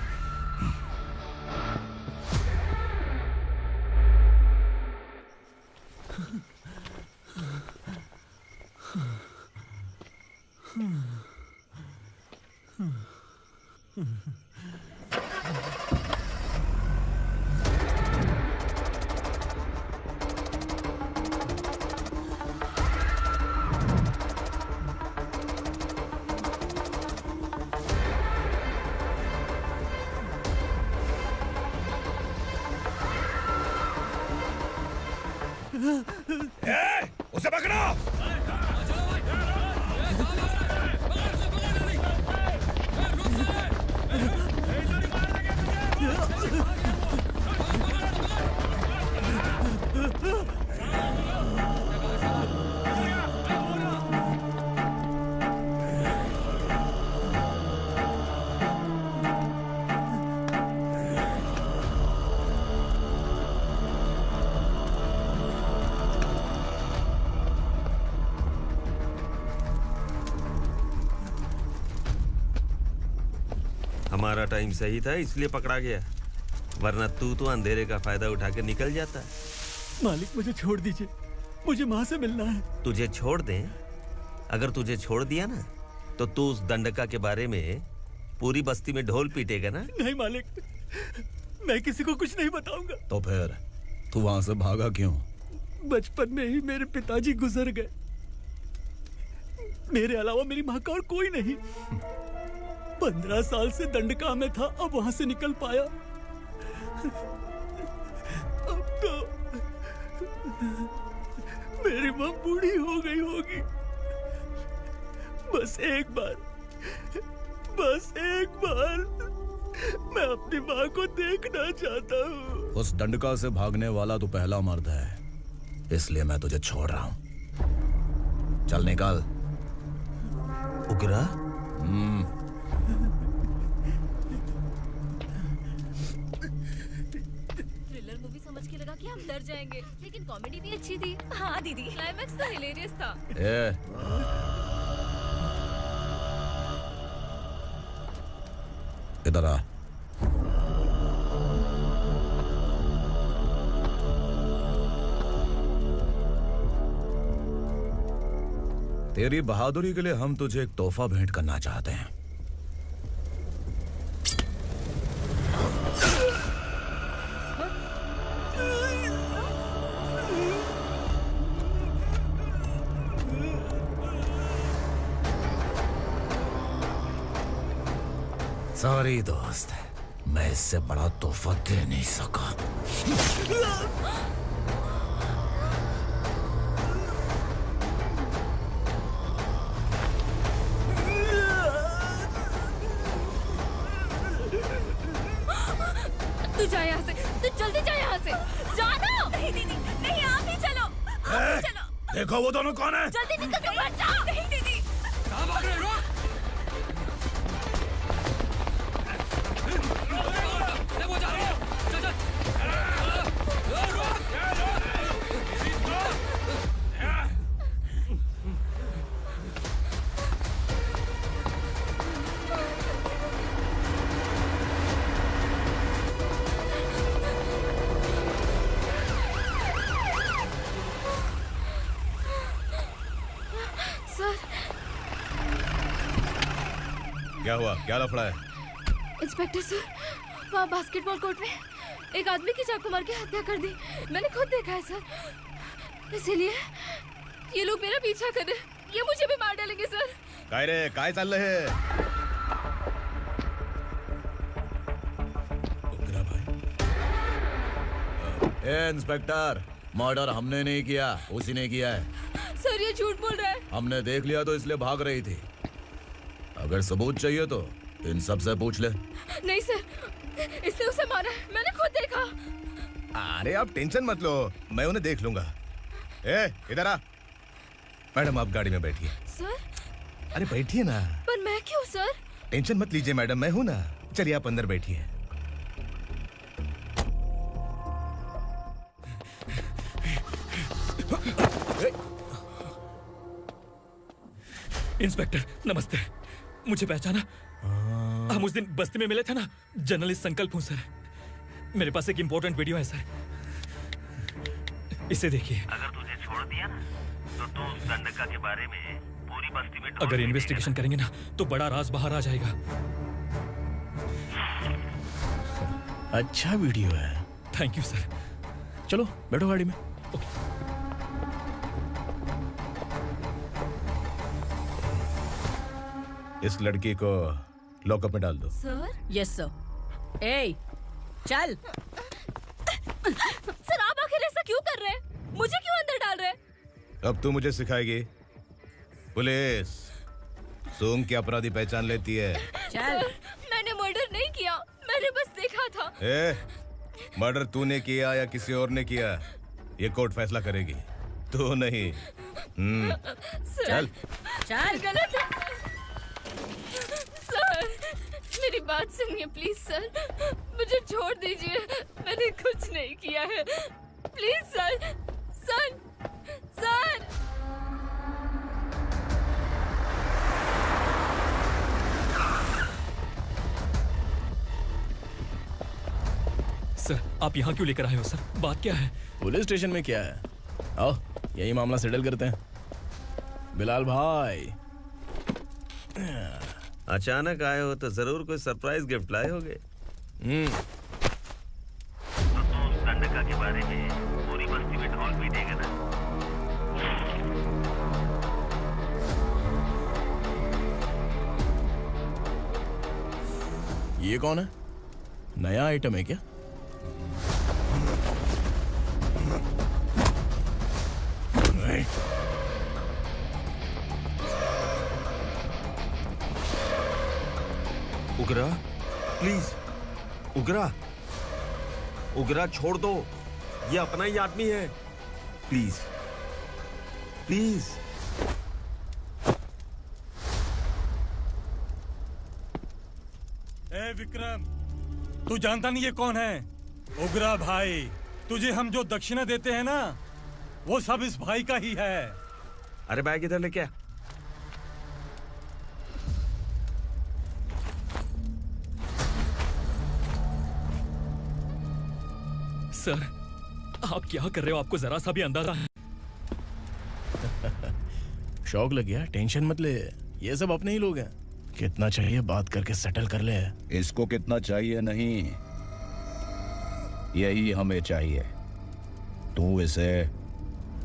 उसे पकड़ो। हमारा टाइम सही था इसलिए पकड़ा गया, वरना तू तो अंधेरे का फायदा उठा के निकल जाता। मालिक मुझे छोड़ दीजिए, मुझे माँ से मिलना है। तुझे छोड़ दें? अगर तुझे छोड़ दिया ना तो तू उस दंडका के बारे में पूरी बस्ती में ढोल पीटेगा ना। नहीं मालिक, मैं किसी को कुछ नहीं बताऊंगा। तो फिर तू वहां से भागा क्यों? बचपन में ही मेरे पिताजी गुजर गए, मेरे अलावा मेरी माँ का और कोई नहीं। 15 साल से दंडका में था, अब वहां से निकल पाया। अब तो मेरी माँ बूढ़ी हो गई होगी। बस एक बार मैं अपनी माँ को देखना चाहता हूँ। उस दंडका से भागने वाला तू पहला मर्द है, इसलिए मैं तुझे छोड़ रहा हूँ। चल निकल। उग्रा? थ्रिलर मूवी समझ के लगा कि हम डर जाएंगे, लेकिन कॉमेडी भी अच्छी थी। हाँ दीदी, क्लाइमैक्स तो हिलेरियस था। इधर आ। तेरी बहादुरी के लिए हम तुझे एक तोहफा भेंट करना चाहते हैं। सॉरी दोस्त, मैं इससे बड़ा तोहफा दे नहीं सका। तू जा यहाँ से, तू जल्दी जा यहाँ से। जानो। नहीं दीदी, नहीं आप ही चलो। आप ही चलो। देखो वो दोनों कौन है? जल्दी निकल के मत जाओ। नहीं दीदी। कहाँ भाग रहे हो? वो जा रहे हो। चल चल। सर। क्या हुआ? क्या लफड़ा है? इंस्पेक्टर सर, वहाँ बास्केटबॉल कोर्ट में एक आदमी की चाकू मार के हत्या कर दी। मैंने खुद देखा है सर, इसीलिए ये लोग मेरा पीछा कर रहे हैं। ये मुझे भी मार डालेंगे सर। काय रे, काय चाललंय हे? ए इंस्पेक्टर, मर्डर हमने नहीं किया, उसी ने किया है। सर ये झूठ बोल रहा है। हमने देख लिया तो इसलिए भाग रही थी। अगर सबूत चाहिए तो इन सब से पूछ ले। नहीं सर, इसने उसे मारा है, मैंने खुद देखा। अरे आप टेंशन मत लो, मैं उन्हें देख लूंगा। ए, इधर आ। मैडम आप गाड़ी में बैठिए। सर? अरे बैठिए ना। पर मैं क्यों सर? टेंशन मत लीजिए मैडम, मैं हूं ना। चलिए आप अंदर बैठिए। इंस्पेक्टर नमस्ते, मुझे पहचाना? हम उस दिन बस्ती में मिले थे ना। जर्नलिस्ट संकल्प हूँ सर। मेरे पास एक इम्पोर्टेंट वीडियो है सर, इसे देखिए। अगर तुझे छोड़ दिया ना तो तू उस दंडका के बारे में पूरी बस्ती में अगर इन्वेस्टिगेशन करेंगे ना तो बड़ा राज बाहर आ जाएगा। अच्छा वीडियो है। Thank you sir. चलो बैठो गाड़ी में। इस लड़की को लॉकअप में डाल दो। सर? Yes sir. ए, चल। सर आप आखिर ऐसा क्यों कर रहे हैं? मुझे क्यों अंदर डाल रहे हैं? अब तू मुझे सिखाएगी? पुलिस सूंघ के अपराधी पहचान लेती है। सर, मैंने मर्डर नहीं किया, मैंने बस देखा था। मर्डर तूने किया या किसी और ने किया, ये कोर्ट फैसला करेगी, तू नहीं। चल चल। गलत है। सर मेरी बात सुनिए प्लीज सर, मुझे छोड़ दीजिए, मैंने कुछ नहीं किया है, please sir. Sir sir sir आप यहाँ क्यों लेकर आए हो सर? बात क्या है? पुलिस स्टेशन में क्या है? आओ यही मामला सेटल करते हैं। बिलाल भाई अचानक आए हो तो जरूर कोई सरप्राइज गिफ्ट लाए होगे। तो उस दंडका के बारे में पूरी बस्ती में ढोल पीटेगा ना। ये कौन है? नया आइटम है क्या? उगरा प्लीज, उगरा उगरा छोड़ दो, ये अपना ही आदमी है। Please please. ए विक्रम, तू जानता नहीं ये कौन है? उगरा भाई। तुझे हम जो दक्षिणा देते हैं ना, वो सब इस भाई का ही है। अरे बैग इधर लेके आ। सर आप क्या कर रहे हो? आपको जरा सा भी अंदाजा है? शौक लग गया? टेंशन मत ले, ये सब अपने ही लोग हैं। कितना चाहिए बात करके सेटल कर ले। इसको कितना चाहिए नहीं, यही हमें चाहिए। तू इसे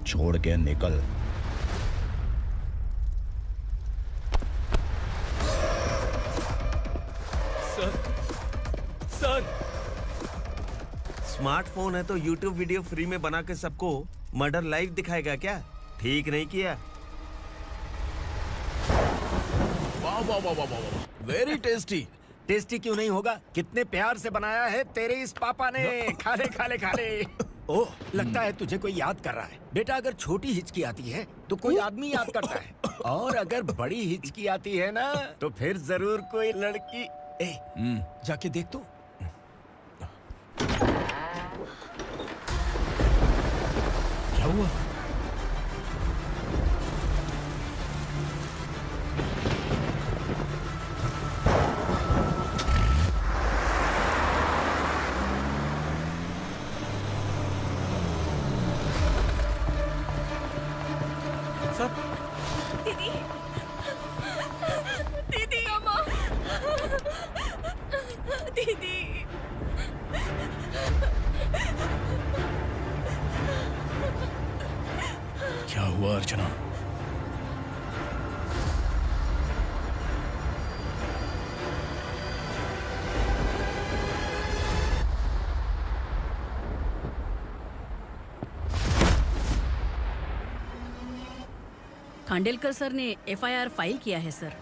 छोड़ के निकल। सर सर स्मार्टफोन है तो YouTube वीडियो फ्री में बना के सबको मर्डर लाइव दिखाएगा क्या? ठीक नहीं किया। वाह वाह वाह वाह वाह, वेरी टेस्टी। टेस्टी क्यों नहीं होगा? कितने प्यार से बनाया है तेरे इस पापा ने। खा ले खा ले खा ले। ओह, लगता है तुझे कोई याद कर रहा है। बेटा अगर छोटी हिचकी आती है तो कोई आदमी याद करता है, और अगर बड़ी हिचकी आती है ना तो फिर जरूर कोई लड़की। ए, जाके देख तो। क्या हुआ? दीदी दीदी अम्मा दीदी क्या हुआ अर्चना? खांडेलकर सर ने एफआईआर फाइल किया है सर।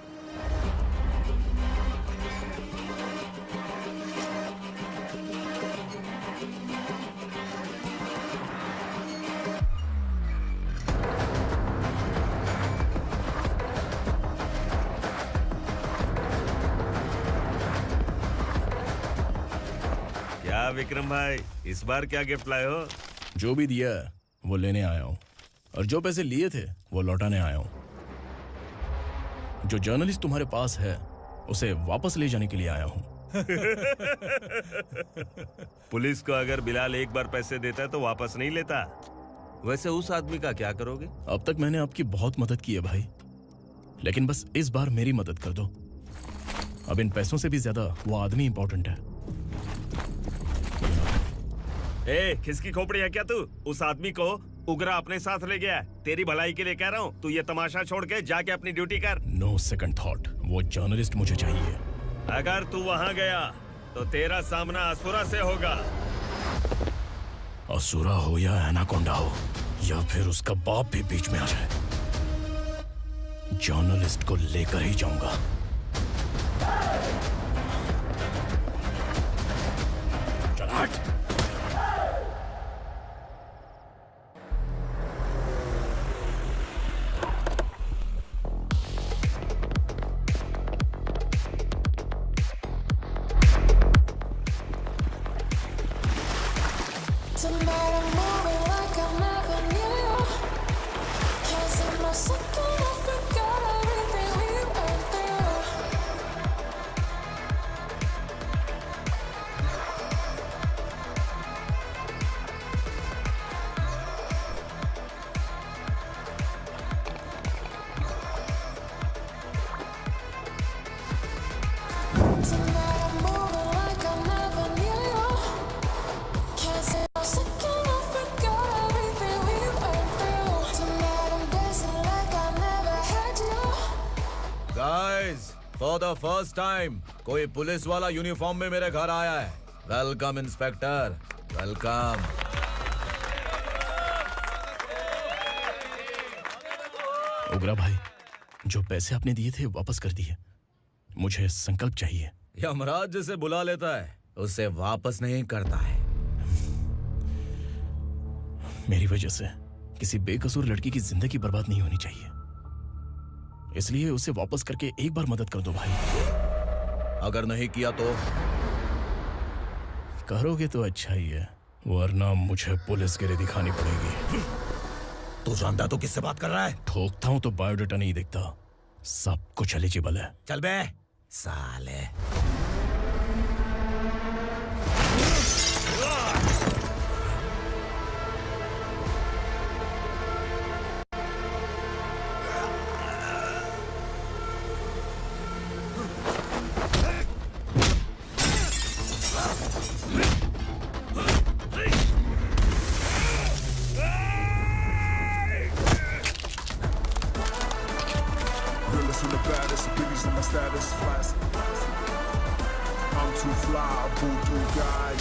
क्या विक्रम भाई, इस बार क्या गिफ्ट लाए हो? जो भी दिया है वो लेने आया हूँ, और जो पैसे लिए थे वो लौटाने आया हूँ। जो जर्नलिस्ट तुम्हारे पास है उसे वापस ले जाने के लिए आया हूँ। पुलिस को अगर बिलाल एक बार पैसे देता है तो वापस नहीं लेता। वैसे उस आदमी का क्या करोगे? अब तक मैंने आपकी बहुत मदद की है भाई, लेकिन बस इस बार मेरी मदद कर दो। अब इन पैसों से भी ज्यादा वो आदमी इंपॉर्टेंट है। ए, किसकी खोपड़ी है क्या तू? उस आदमी को उगरा अपने साथ ले गया है। तेरी भलाई के लिए कह रहा हूँ, तू ये तमाशा छोड़ के जाके अपनी ड्यूटी कर। नो सेकंड थॉट, वो जर्नलिस्ट मुझे चाहिए। अगर तू वहाँ गया तो तेरा सामना असुरा से होगा। असुरा हो या एनाकोंडा हो या फिर उसका बाप भी बीच में आ जाए, जर्नलिस्ट को लेकर ही जाऊंगा। चल हट। Tonight I'm moving like I never knew you. Can't see my second, I forgot everything we went through. Tonight I'm moving like I never knew you. Can't see my second, I forgot everything we went through. Tonight I'm dancing like I never had you. Guys, for the first time कोई पुलिस वाला यूनिफॉर्म में मेरे घर आया है। Welcome inspector, welcome. उगरा भाई, जो पैसे आपने दिए थे वापस कर दिए। मुझे संकल्प चाहिए। यमराज जिसे बुला लेता है उसे वापस नहीं करता है। मेरी वजह से किसी बेकसूर लड़की की जिंदगी बर्बाद नहीं होनी चाहिए, इसलिए उसे वापस करके एक बार मदद कर दो भाई। अगर नहीं किया तो? करोगे तो अच्छा ही है, वरना मुझे पुलिसगिरी दिखानी पड़ेगी। तू जानता तो किससे बात कर रहा है? ठोकता हूं तो बायोडाटा नहीं दिखता, सब कुछ एलिजिबल है। चल बे साले। Realest and the baddest, biggies in my status, flash. I'm too fly, voodoo guy.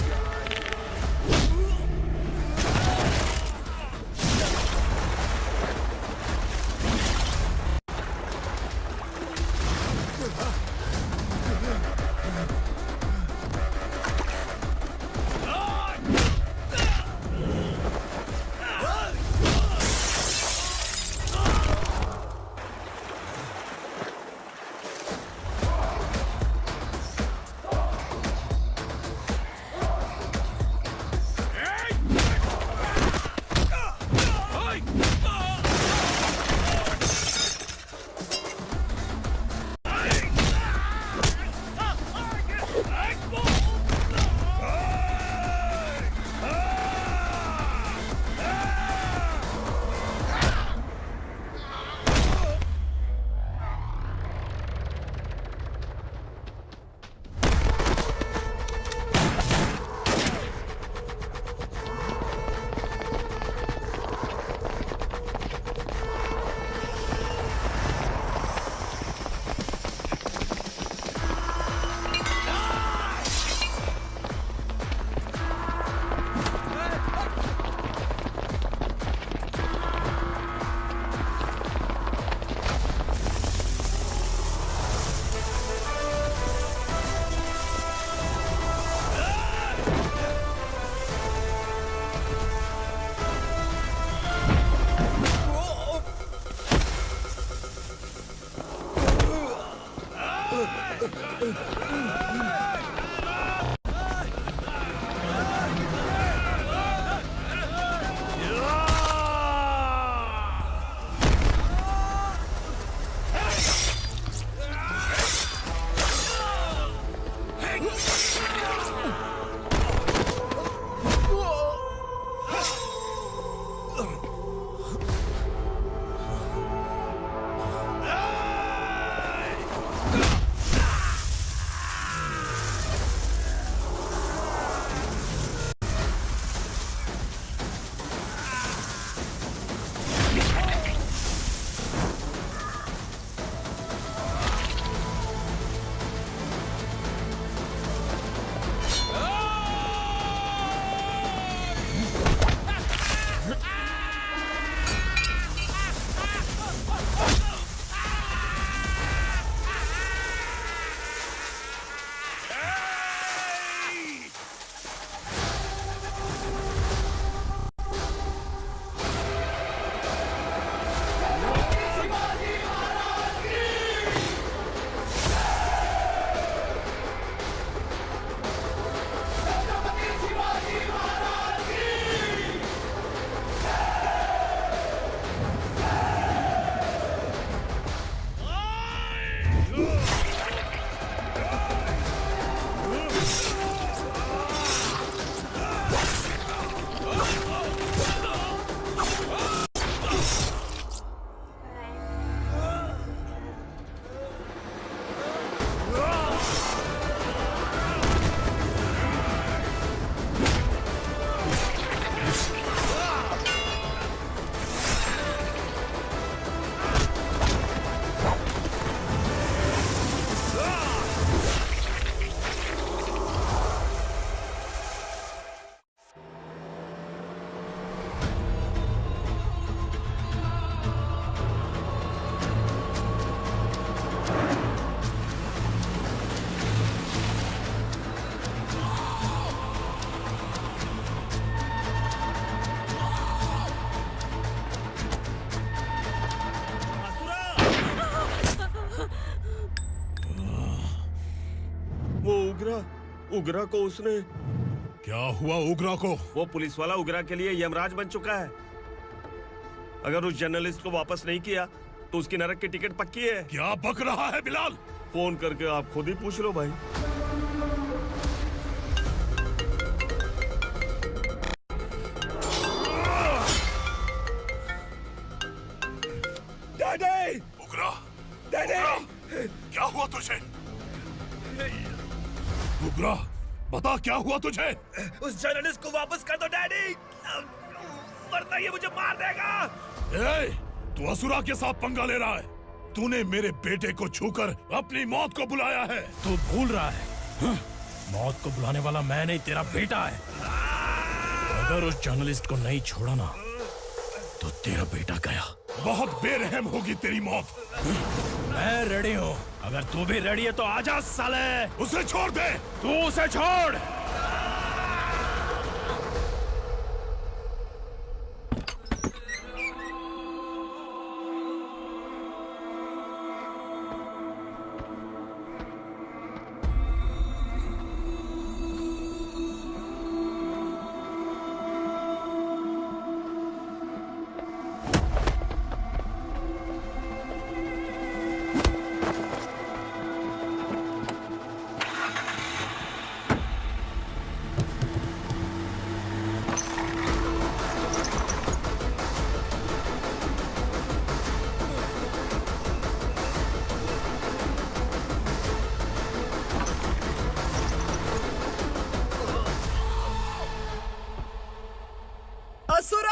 उगरा को उसने। क्या हुआ उगरा को? वो पुलिस वाला उगरा के लिए यमराज बन चुका है। अगर उस जर्नलिस्ट को वापस नहीं किया तो उसकी नरक की टिकट पक्की है। क्या बक रहा है बिलाल? फोन करके आप खुद ही पूछ लो भाई। डैडी! उगरा! डैडी! क्या हुआ तुझे? उगरा, बता क्या हुआ तुझे? उस जर्नलिस्ट को वापस कर दो डैडी, वरना ये मुझे मार देगा। तू असुरा के साथ पंगा ले रहा है। तूने मेरे बेटे को छूकर अपनी मौत को बुलाया है। तू भूल रहा है, मौत को बुलाने वाला मैं नहीं, तेरा बेटा है। अगर उस जर्नलिस्ट को नहीं छोड़ा ना तो तेरा बेटा गया। बहुत बेरहम होगी तेरी मौत। मैं रेडी हूँ, अगर तू भी रेडी है तो आजा साले। उसे छोड़ दे। तू उसे छोड़। असुरा!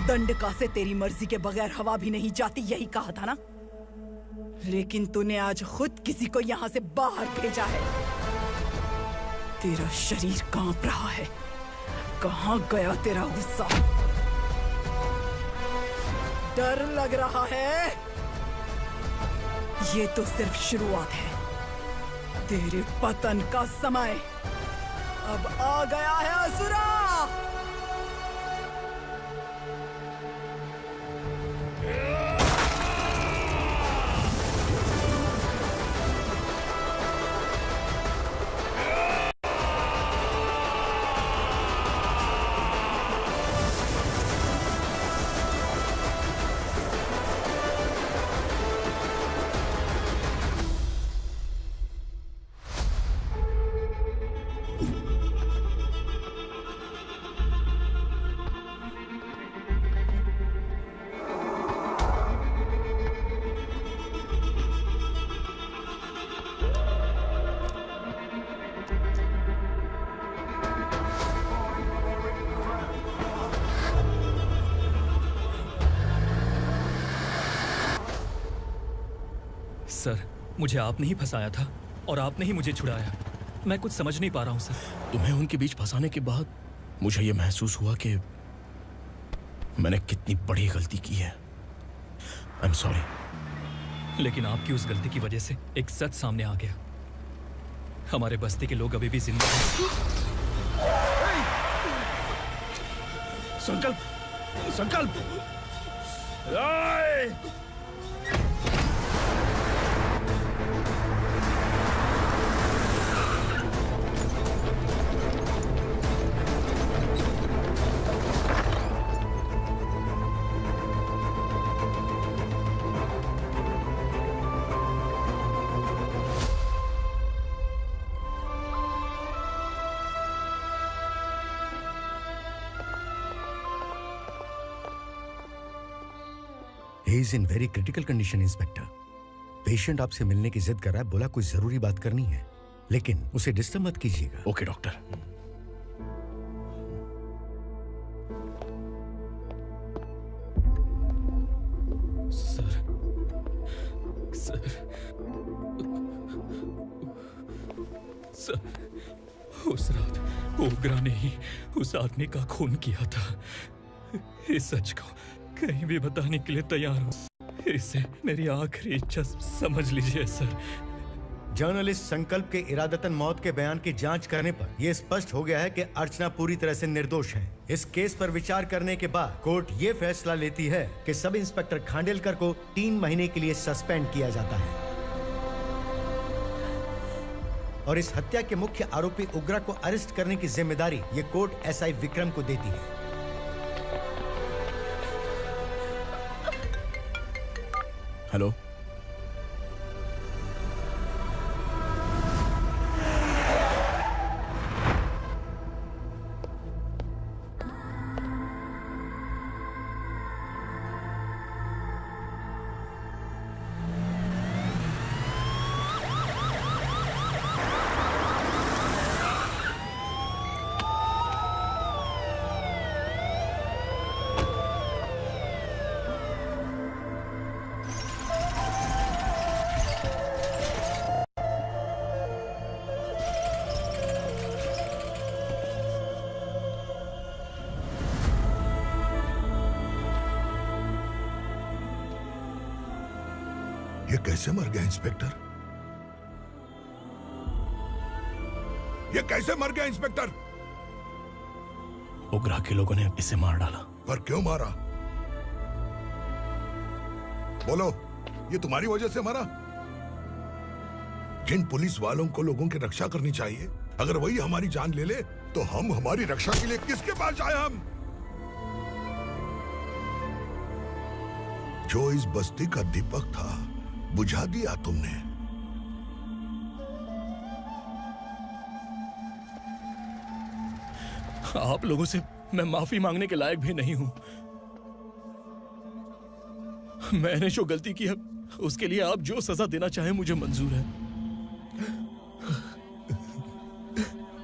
दंडका से तेरी मर्जी के बगैर हवा भी नहीं जाती, यही कहा था ना? लेकिन तूने आज खुद किसी को यहाँ से बाहर भेजा है। तेरा शरीर कांप रहा है। कहाँ गया तेरा गुस्सा? डर लग रहा है? ये तो सिर्फ शुरुआत है। तेरे पतन का समय अब आ गया है असुरा। सर, मुझे आपने ही फंसाया था और आपने ही मुझे छुड़ाया। मैं कुछ समझ नहीं पा रहा हूँ सर। तुम्हें उनके बीच फंसाने के बाद मुझे ये महसूस हुआ कि मैंने कितनी बड़ी गलती की है। I am sorry. लेकिन आपकी उस गलती की वजह से एक सच सामने आ गया। हमारे बस्ती के लोग अभी भी जिंदा हैं। संकल्प! संकल्प! He is in very critical condition, inspector. Patient आपसे मिलने की जिद कर रहा है, बोला कोई जरूरी बात करनी है, लेकिन उसे डिस्टर्ब मत कीजिएगा। Okay doctor. Sir, sir, sir, उस रात ओग्रा ने ही उस आदमी का खून किया था। इस सच को कहीं भी बताने के लिए तैयार हूँ। इसे मेरी आखिरी इच्छा समझ लीजिए सर। जर्नलिस्ट संकल्प के इरादतन मौत के बयान की जांच करने पर यह स्पष्ट हो गया है कि अर्चना पूरी तरह से निर्दोष है। इस केस पर विचार करने के बाद कोर्ट ये फैसला लेती है कि सब इंस्पेक्टर खांडेलकर को 3 महीने के लिए सस्पेंड किया जाता है और इस हत्या के मुख्य आरोपी उग्रा को अरेस्ट करने की जिम्मेदारी ये कोर्ट एसआई विक्रम को देती है। हेलो, ये कैसे मर गया इंस्पेक्टर? ये कैसे मर गया इंस्पेक्टर? उग्रा के लोगों ने इसे मार डाला। पर क्यों मारा? बोलो, ये तुम्हारी वजह से मरा? जिन पुलिस वालों को लोगों की रक्षा करनी चाहिए, अगर वही हमारी जान ले ले तो हम हमारी रक्षा के लिए किसके पास जाए? हम जो इस बस्ती का दीपक था बुझा दिया तुमने। आप लोगों से मैं माफी मांगने के लायक भी नहीं हूं। मैंने जो गलती की है उसके लिए आप जो सजा देना चाहे मुझे मंजूर है।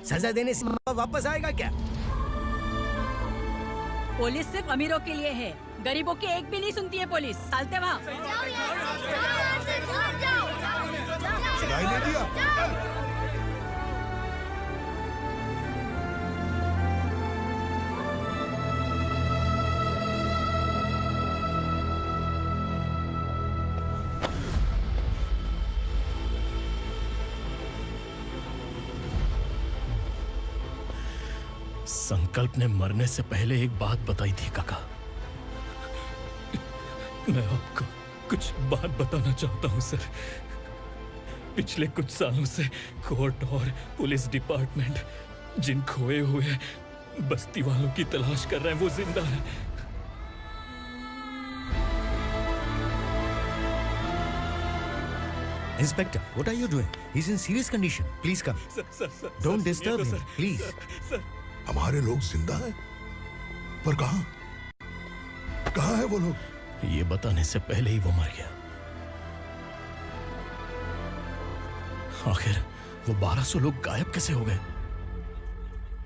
सजा देने से वापस आएगा क्या? पुलिस सिर्फ अमीरों के लिए है, गरीबों की एक भी नहीं सुनती है पुलिस। चलते वहाँ। सुनाई नहीं दिया? संकल्प ने मरने से पहले एक बात बताई थी काका। मैं आपको कुछ बात बताना चाहता हूं सर। पिछले कुछ सालों से कोर्ट और पुलिस डिपार्टमेंट जिन खोए हुए बस्ती वालों की तलाश कर रहे हैं वो जिंदा है। Inspector, what are you doing? He's in serious condition. Please come. Don't disturb him, please. हमारे लोग जिंदा हैं? पर कहां? कहां है वो लोग? ये बताने से पहले ही वो मर गया। आखिर वो 1200 लोग गायब कैसे हो गए?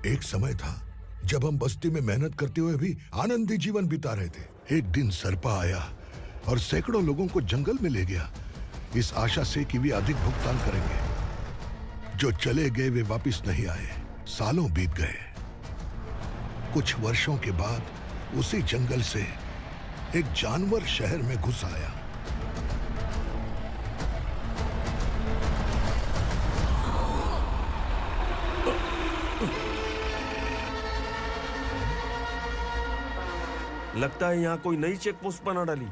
एक समय था जब हम बस्ती में मेहनत करते हुए भी आनंदी जीवन बिता रहे थे। एक दिन सरपा आया और सैकड़ों लोगों को जंगल में ले गया, इस आशा से कि वे अधिक भुगतान करेंगे। जो चले गए वे वापस नहीं आए। सालों बीत गए। कुछ वर्षों के बाद उसी जंगल से एक जानवर शहर में घुस आया। लगता है यहाँ कोई नई चेक पोस्ट बना डाली।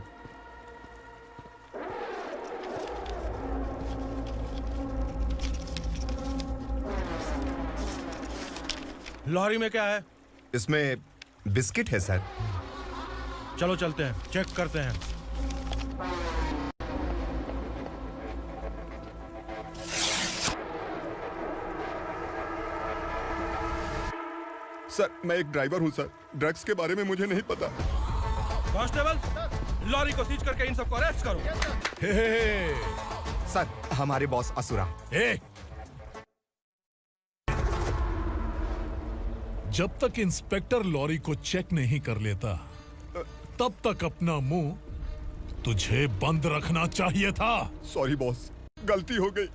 लॉरी में क्या है? इसमें बिस्किट है सर। चलो चलते हैं, चेक करते हैं। सर, मैं एक ड्राइवर हूं सर। ड्रग्स के बारे में मुझे नहीं पता। कांस्टेबल, लॉरी को सीज करके इन सबको अरेस्ट करो। सर, हमारे बॉस असुरा। जब तक इंस्पेक्टर लॉरी को चेक नहीं कर लेता तब तक अपना मुंह तुझे बंद रखना चाहिए था। सॉरी बॉस, गलती हो गई।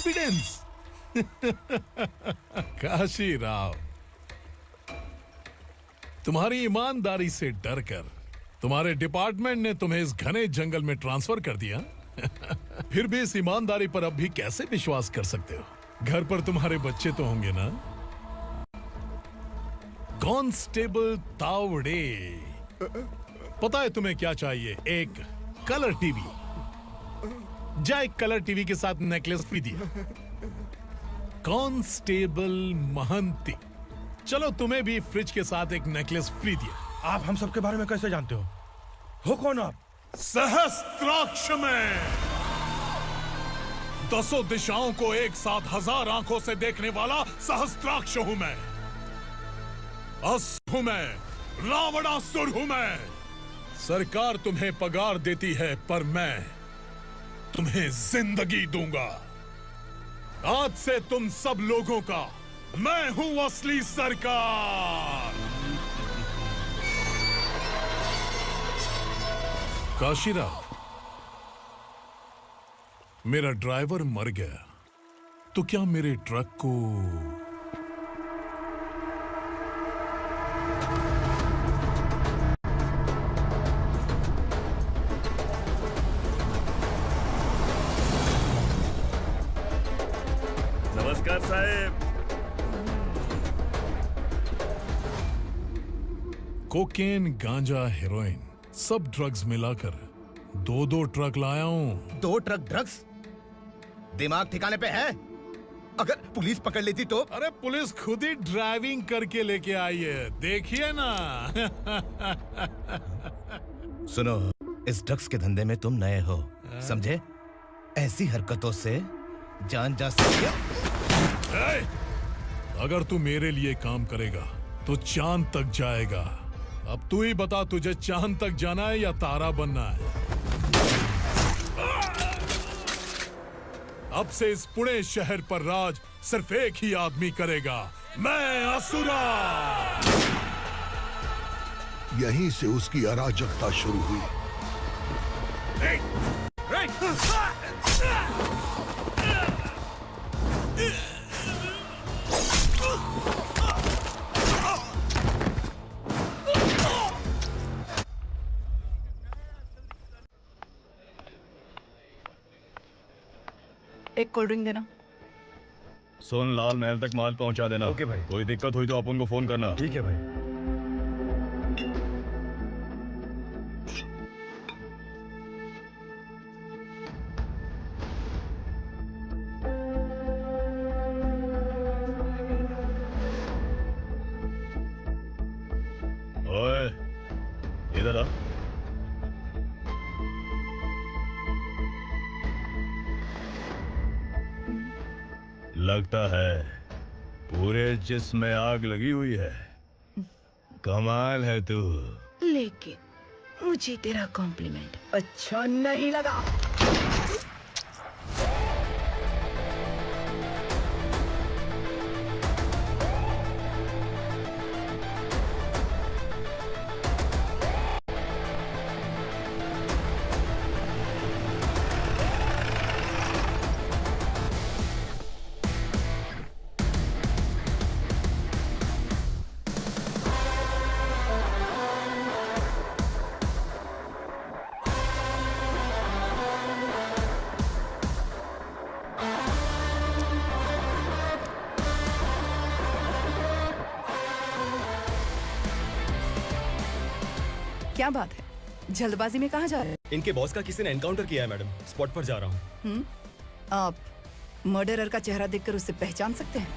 एविडेंस। काशी राव, तुम्हारी ईमानदारी से डरकर तुम्हारे डिपार्टमेंट ने तुम्हें इस घने जंगल में ट्रांसफर कर दिया। फिर भी इस ईमानदारी पर अब भी कैसे विश्वास कर सकते हो? घर पर तुम्हारे बच्चे तो होंगे ना? कांस्टेबल तावड़े, पता है तुम्हें क्या चाहिए? एक कलर टीवी। जा एक कलर टीवी के साथ नेकलेस फ्री दिया। कांस्टेबल महंती, चलो तुम्हें भी फ्रिज के साथ एक नेकलेस फ्री दिया। आप हम सबके बारे में कैसे जानते हो कौन आप? सहस्त्राक्ष में 10 दिशाओं को एक साथ 1000 आंखों से देखने वाला सहस्त्राक्ष हूं मैं। असुर हूं मैं, रावणासुर हूं मैं। सरकार तुम्हें पगार देती है पर मैं तुम्हें जिंदगी दूंगा। आज से तुम सब लोगों का मैं हूं असली सरकार। काशीराव, मेरा ड्राइवर मर गया तो क्या मेरे ट्रक को नमस्कार साहब। कोकेन, गांजा, हेरोइन, सब ड्रग्स मिलाकर 2 ट्रक लाया हूं। 2 ट्रक ड्रग्स? दिमाग ठिकाने पे है? अगर पुलिस पकड़ लेती तो? अरे पुलिस खुद ही ड्राइविंग करके लेके आई है, देखिए ना। सुनो, इस ड्रग्स के धंधे में तुम नए हो, समझे? ऐसी हरकतों से जान जा सकती है। अगर तू मेरे लिए काम करेगा तो चांद तक जाएगा। अब तू ही बता, तुझे चांद तक जाना है या तारा बनना है? अब से इस पुणे शहर पर राज सिर्फ एक ही आदमी करेगा, मैं असुरा। यहीं से उसकी अराजकता शुरू हुई। एक कोल्ड ड्रिंक देना। सोन लाल महल तक माल पहुंचा देना। ओके भाई। कोई दिक्कत हुई तो आप उनको फोन करना। ठीक है भाई। ओए, इधर आ। लगता है पूरे जिस्म में आग लगी हुई है। कमाल है तू। लेकिन मुझे तेरा कॉम्प्लीमेंट अच्छा नहीं लगा। क्या बात है, जल्दबाजी में कहाँ जा रहे हैं? इनके बॉस का किसी ने एनकाउंटर किया है मैडम, स्पॉट पर जा रहा हूँ। आप मर्डरर का चेहरा देखकर उससे पहचान सकते हैं?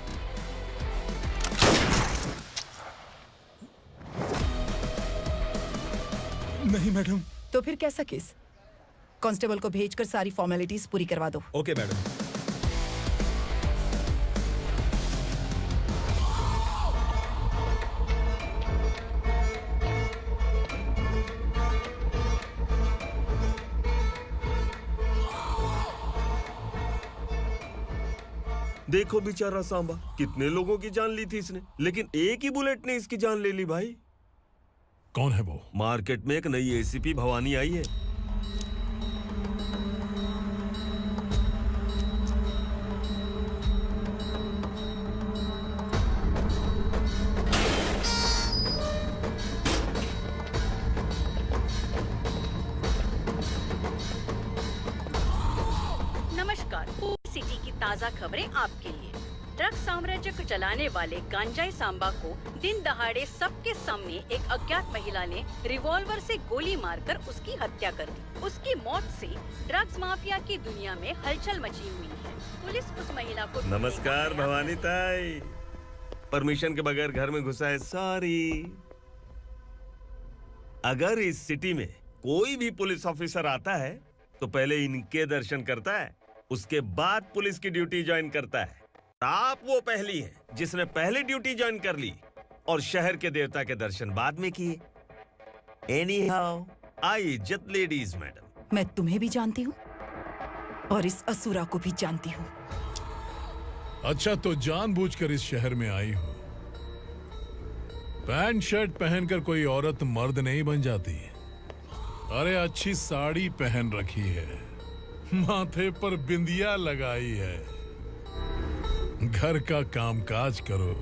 नहीं मैडम। तो फिर कैसा केस? कांस्टेबल को भेजकर सारी फॉर्मेलिटीज पूरी करवा दो। Okay madam. देखो बेचारा सांबा, कितने लोगों की जान ली थी इसने, लेकिन एक ही बुलेट ने इसकी जान ले ली भाई। कौन है वो? मार्केट में एक नई एसीपी भवानी आई है। ताज़ा खबरें आपके लिए। ड्रग्स साम्राज्य को चलाने वाले गांजाई सांबा को दिन दहाड़े सबके सामने एक अज्ञात महिला ने रिवॉल्वर से गोली मारकर उसकी हत्या कर दी। उसकी मौत से ड्रग्स माफिया की दुनिया में हलचल मची हुई है। पुलिस उस महिला को नमस्कार भवानी ताई। परमिशन के बगैर घर में घुसा है, सॉरी। अगर इस सिटी में कोई भी पुलिस ऑफिसर आता है तो पहले इनके दर्शन करता है, उसके बाद पुलिस की ड्यूटी ज्वाइन करता है। आप वो पहली हैं जिसने पहले ड्यूटी ज्वाइन कर ली और शहर के देवता के दर्शन बाद में किए। एनीहाउ, आई इज्जत लेडीज मैडम। मैं तुम्हें भी जानती हूँ और इस असुरा को भी जानती हूँ। अच्छा, तो जानबूझकर इस शहर में आई हो। पैंट शर्ट पहनकर कोई औरत मर्द नहीं बन जाती। अरे अच्छी साड़ी पहन रखी है, माथे पर बिंदिया लगाई है, घर का कामकाज करो,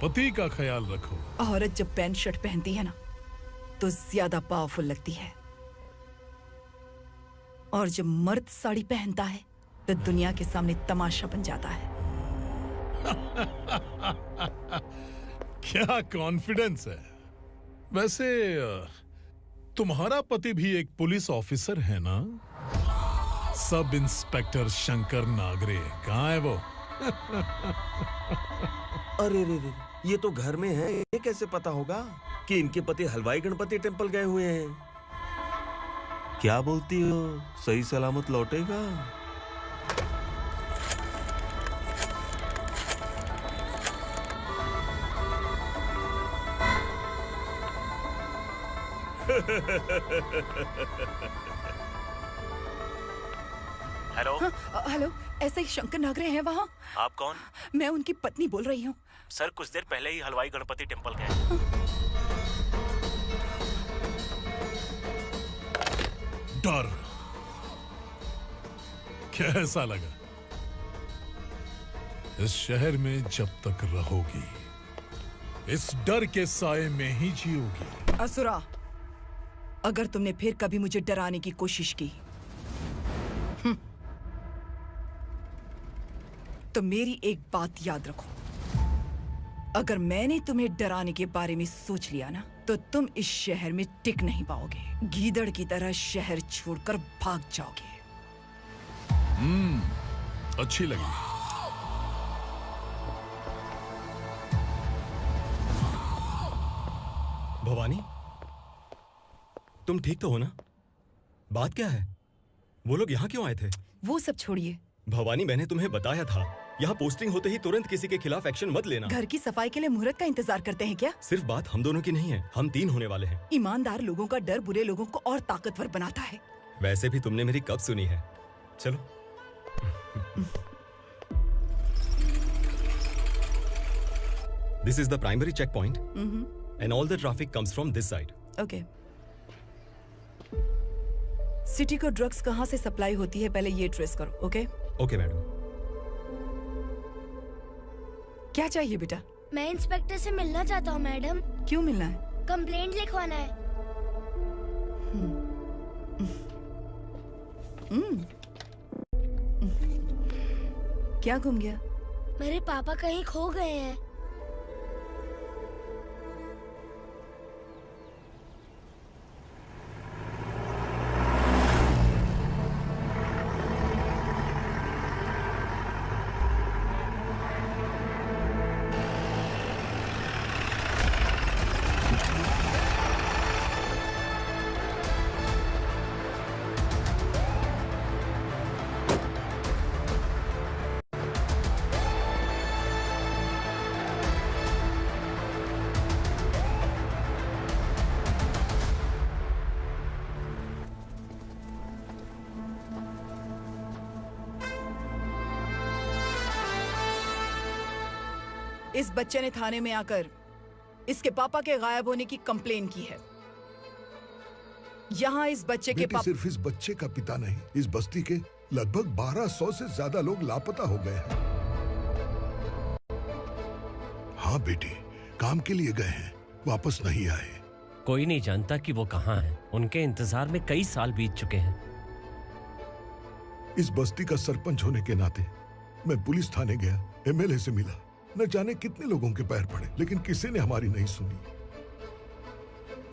पति का ख्याल रखो। औरत जब पैंट शर्ट पहनती है ना तो ज्यादा पावरफुल लगती है, और जब मर्द साड़ी पहनता है तो दुनिया के सामने तमाशा बन जाता है। क्या कॉन्फिडेंस है। वैसे तुम्हारा पति भी एक पुलिस ऑफिसर है ना? सब इंस्पेक्टर शंकर नागरे, कहाँ है वो? अरे रे रे, ये तो घर में है। ये कैसे पता होगा कि इनके पति हलवाई गणपति टेम्पल गए हुए हैं? क्या बोलती हो, सही सलामत लौटेगा? हेलो। हेलो, ऐसे ही शंकर नागरे हैं वहाँ? आप कौन? मैं उनकी पत्नी बोल रही हूँ। सर कुछ देर पहले ही हलवाई गणपति टेम्पल गए। डर कैसा लगा? इस शहर में जब तक रहोगी इस डर के साए में ही जियोगी। असुरा, अगर तुमने फिर कभी मुझे डराने की कोशिश की तो मेरी एक बात याद रखो, अगर मैंने तुम्हें डराने के बारे में सोच लिया ना तो तुम इस शहर में टिक नहीं पाओगे। गीदड़ की तरह शहर छोड़कर भाग जाओगे। अच्छी लगी। भवानी, तुम ठीक तो हो ना? बात क्या है? वो लोग यहाँ क्यों आए थे? वो सब छोड़िए। भवानी, मैंने तुम्हें बताया था, यहाँ पोस्टिंग होते ही तुरंत किसी के खिलाफ एक्शन मत लेना। घर की सफाई के लिए मुहूर्त का इंतजार करते हैं क्या? सिर्फ बात हम दोनों की नहीं है, हम 3 होने वाले हैं। ईमानदार लोगों का डर बुरे लोगों को और ताकतवर बनाता है। वैसे भी तुमने मेरी कब सुनी है? चलो। This is the primary checkpoint, and all the traffic comes from this side. Okay. City को ड्रग्स कहाँ से सप्लाई होती है पहले ये ट्रेस करो, ओके? Okay madam. क्या चाहिए बेटा? मैं इंस्पेक्टर से मिलना चाहता हूँ मैडम। क्यों मिलना है? कंप्लेंट लिखवाना है। क्या घूम गया? मेरे पापा कहीं खो गए हैं। इस बच्चे ने थाने में आकर इसके पापा के गायब होने की कंप्लेन की है। यहाँ इस बच्चे के पापा सिर्फ इस बच्चे का पिता नहीं, इस बस्ती के लगभग 1200 से ज्यादा लोग लापता हो गए हैं। हाँ बेटी, काम के लिए गए हैं, वापस नहीं आए। कोई नहीं जानता कि वो कहाँ हैं। उनके इंतजार में कई साल बीत चुके हैं। इस बस्ती का सरपंच होने के नाते मैं पुलिस थाने गया, एमएलए से मिला, न जाने कितने लोगों के पैर पड़े, लेकिन किसी ने हमारी नहीं सुनी।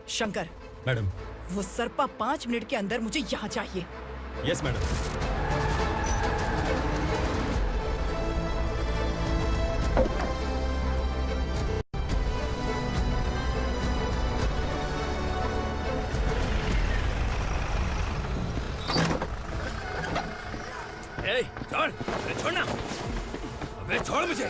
शंकर, मैडम, वो सरपा 5 मिनट के अंदर मुझे यहाँ चाहिए। Yes madam. छोड़, अबे छोड़ना, अबे छोड़ मुझे।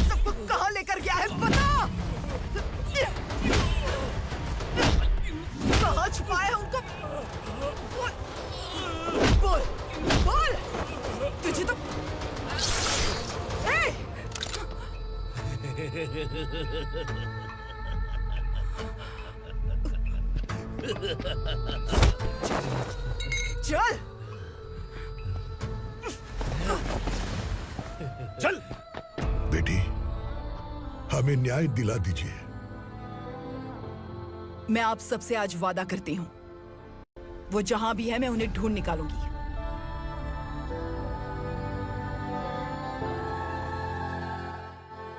सबको कहाँ लेकर गया है बता। कहाँ छुपाया है उनको? बोल, बोल, तुझे तो चल चल बेटी, हमें न्याय दिला दीजिए। मैं आप सबसे आज वादा करती हूँ, वो जहां भी है मैं उन्हें ढूंढ निकालूंगी।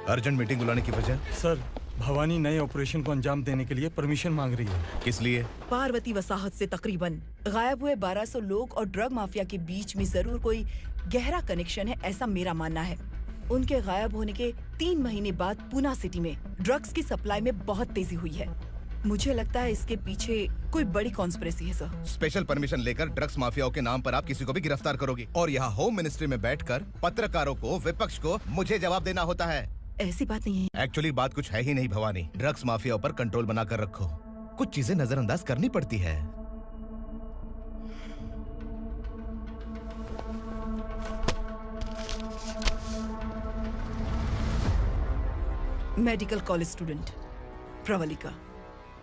अर्जेंट मीटिंग बुलाने की वजह? सर, भवानी नए ऑपरेशन को अंजाम देने के लिए परमिशन मांग रही है। किस लिए? पार्वती वसाहत से तकरीबन गायब हुए 1200 लोग और ड्रग माफिया के बीच में जरूर कोई गहरा कनेक्शन है, ऐसा मेरा मानना है। उनके गायब होने के 3 महीने बाद पूना सिटी में ड्रग्स की सप्लाई में बहुत तेजी हुई है। मुझे लगता है इसके पीछे कोई बड़ी कॉन्स्पिरेसी है सर। स्पेशल परमिशन लेकर ड्रग्स माफियाओं के नाम पर आप किसी को भी गिरफ्तार करोगी और यहाँ होम मिनिस्ट्री में बैठकर पत्रकारों को, विपक्ष को मुझे जवाब देना होता है। ऐसी बात नहीं है। एक्चुअली बात कुछ है ही नहीं भवानी। ड्रग्स माफियाओं पर कंट्रोल बनाकर रखो, कुछ चीजें नजरअंदाज करनी पड़ती है। मेडिकल कॉलेज स्टूडेंट प्रवलिका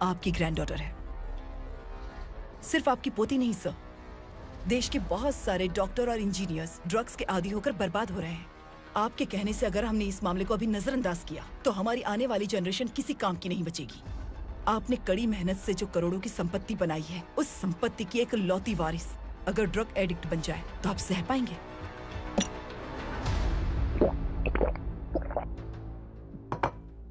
आपकी ग्रैंडडॉटर है। सिर्फ आपकी पोती नहीं सर, देश के बहुत सारे डॉक्टर और इंजीनियर्स ड्रग्स के आदी होकर बर्बाद हो रहे हैं। आपके कहने से अगर हमने इस मामले को अभी नजरअंदाज किया तो हमारी आने वाली जनरेशन किसी काम की नहीं बचेगी। आपने कड़ी मेहनत से जो करोड़ों की संपत्ति बनाई है, उस संपत्ति की एक लौती वारिस अगर ड्रग एडिक्ट बन जाए तो आप सह पाएंगे?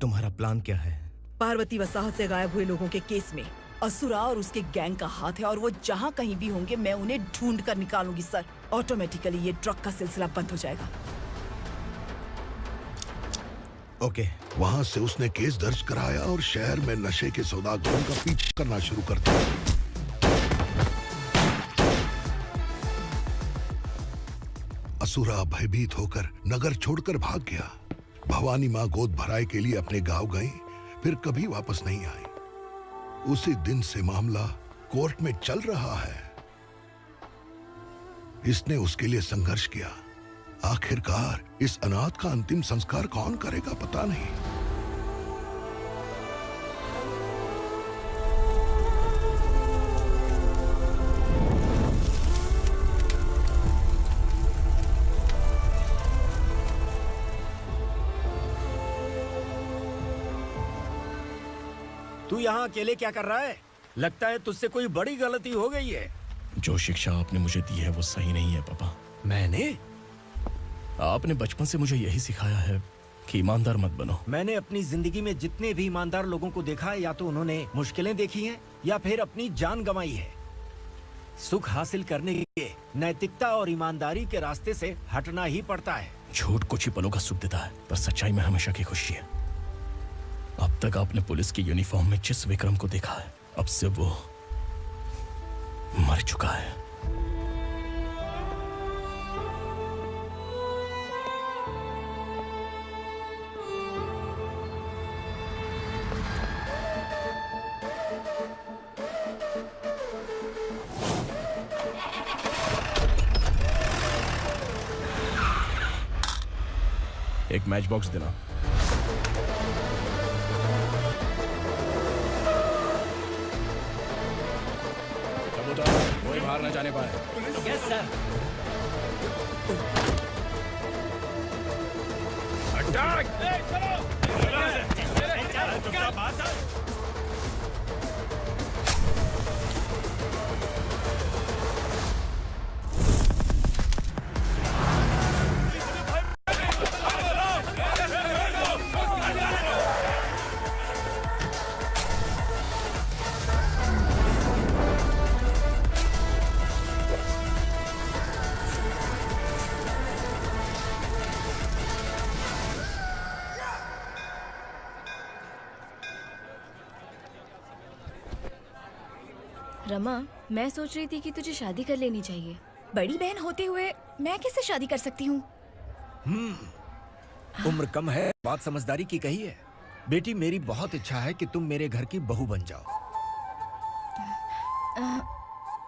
तुम्हारा प्लान क्या है? पार्वती वसाहत से गायब हुए लोगों के केस में असुरा और उसके गैंग का हाथ है और वो जहाँ कहीं भी होंगे मैं उन्हें ढूंढ कर निकालूंगी सर। ऑटोमेटिकली ये ड्रग का सिलसिला बंद हो जाएगा। ओके। वहाँ से उसने केस दर्ज कराया और शहर में नशे के सौदागरों का पीछा करना शुरू कर दिया। असुरा भयभीत होकर नगर छोड़कर भाग गया। भवानी माँ गोद भराई के लिए अपने गांव गई, फिर कभी वापस नहीं आई। उसी दिन से मामला कोर्ट में चल रहा है। इसने उसके लिए संघर्ष किया। आखिरकार इस अनाथ का अंतिम संस्कार कौन करेगा पता नहीं। तू यहाँ अकेले क्या कर रहा है? लगता है तुझसे कोई बड़ी गलती हो गई है। जो शिक्षा आपने मुझे दी है वो सही नहीं है पापा। मैंने? आपने बचपन से मुझे यही सिखाया है कि ईमानदार मत बनो। मैंने अपनी जिंदगी में जितने भी ईमानदार लोगों को देखा है, या तो उन्होंने मुश्किलें देखी हैं या फिर अपनी जान गंवाई है। सुख हासिल करने के लिए नैतिकता और ईमानदारी के रास्ते से हटना ही पड़ता है। झूठ कुछ ही पलों का सुख देता है, पर सच्चाई में हमेशा की खुशी है। अब तक आपने पुलिस की यूनिफॉर्म में जिस विक्रम को देखा है, अब से वो मर चुका है। एक मैच बॉक्स देना। कोई बाहर न जाने पाए। Yes sir. रमा, मैं सोच रही थी कि तुझे शादी कर लेनी चाहिए। बड़ी बहन होते हुए मैं कैसे शादी कर सकती हूँ? उम्र कम है, बात समझदारी की कही है। बेटी, मेरी बहुत इच्छा है कि तुम मेरे घर की बहू बन जाओ।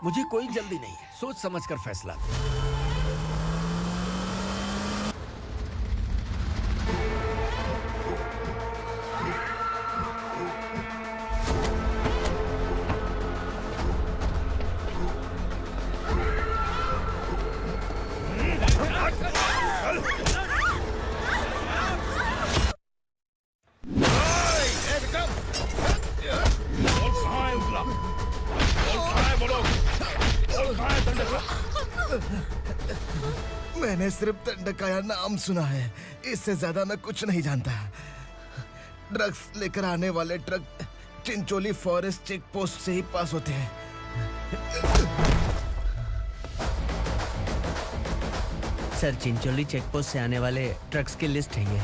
मुझे कोई जल्दी नहीं है, सोच समझ कर फैसला लो। मैंने सिर्फ दंडकाया नाम सुना है, इससे ज्यादा मैं कुछ नहीं जानता। ड्रग्स लेकर आने वाले truck Chincholi forest check post से ही पास होते हैं। सर, चिंचोली चेक पोस्ट से आने वाले ट्रक्स की लिस्ट है ये।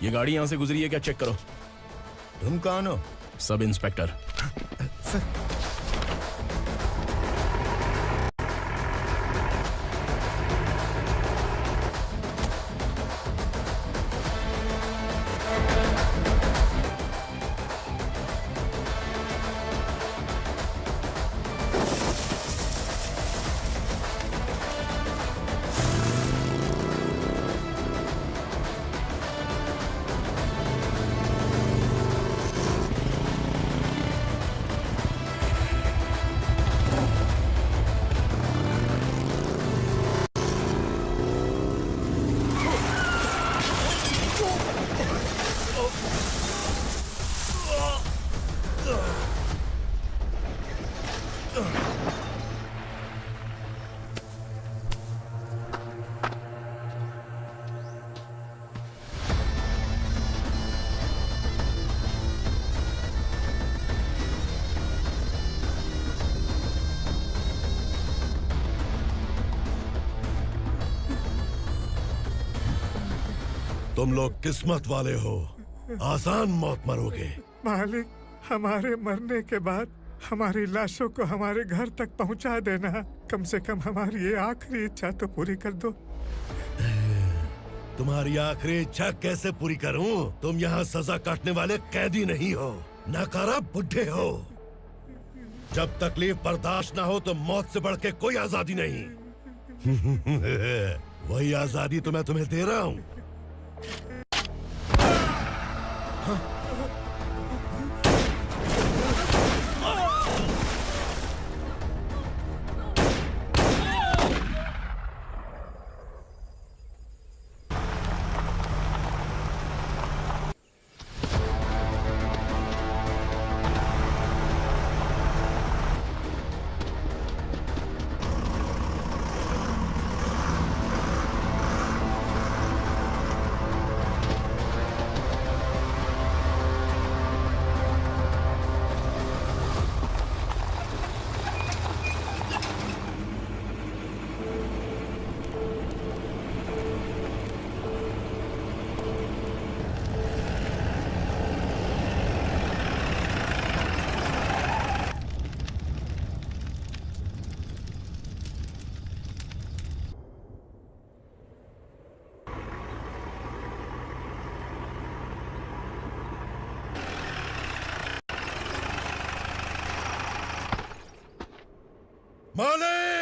ये गाड़ी यहां से गुजरी है क्या, चेक करो। तुम कौन हो? Sub inspector. तुम लोग किस्मत वाले हो, आसान मौत मरोगे। मालिक, हमारे मरने के बाद हमारी लाशों को हमारे घर तक पहुंचा देना। कम से कम हमारी ये आखिरी इच्छा तो पूरी कर दो। तुम्हारी आखिरी इच्छा कैसे पूरी करूं? तुम यहाँ सजा काटने वाले कैदी नहीं हो, नकारा बुढ़े हो। जब तकलीफ बर्दाश्त ना हो तो मौत से बढ़ के कोई आजादी नहीं। वही आजादी तो मैं तुम्हें दे रहा हूँ।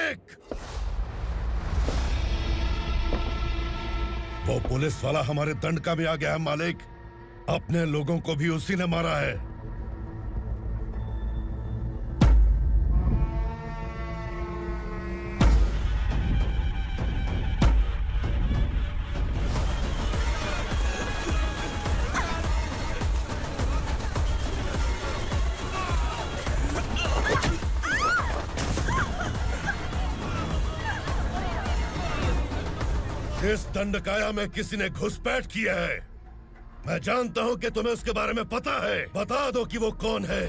मालिक! वो पुलिस वाला हमारे दंडका में आ गया है मालिक। अपने लोगों को भी उसी ने मारा है। इस दंडकाया में किसी ने घुसपैठ किया है। मैं जानता हूं कि तुम्हें उसके बारे में पता है। बता दो कि वो कौन है।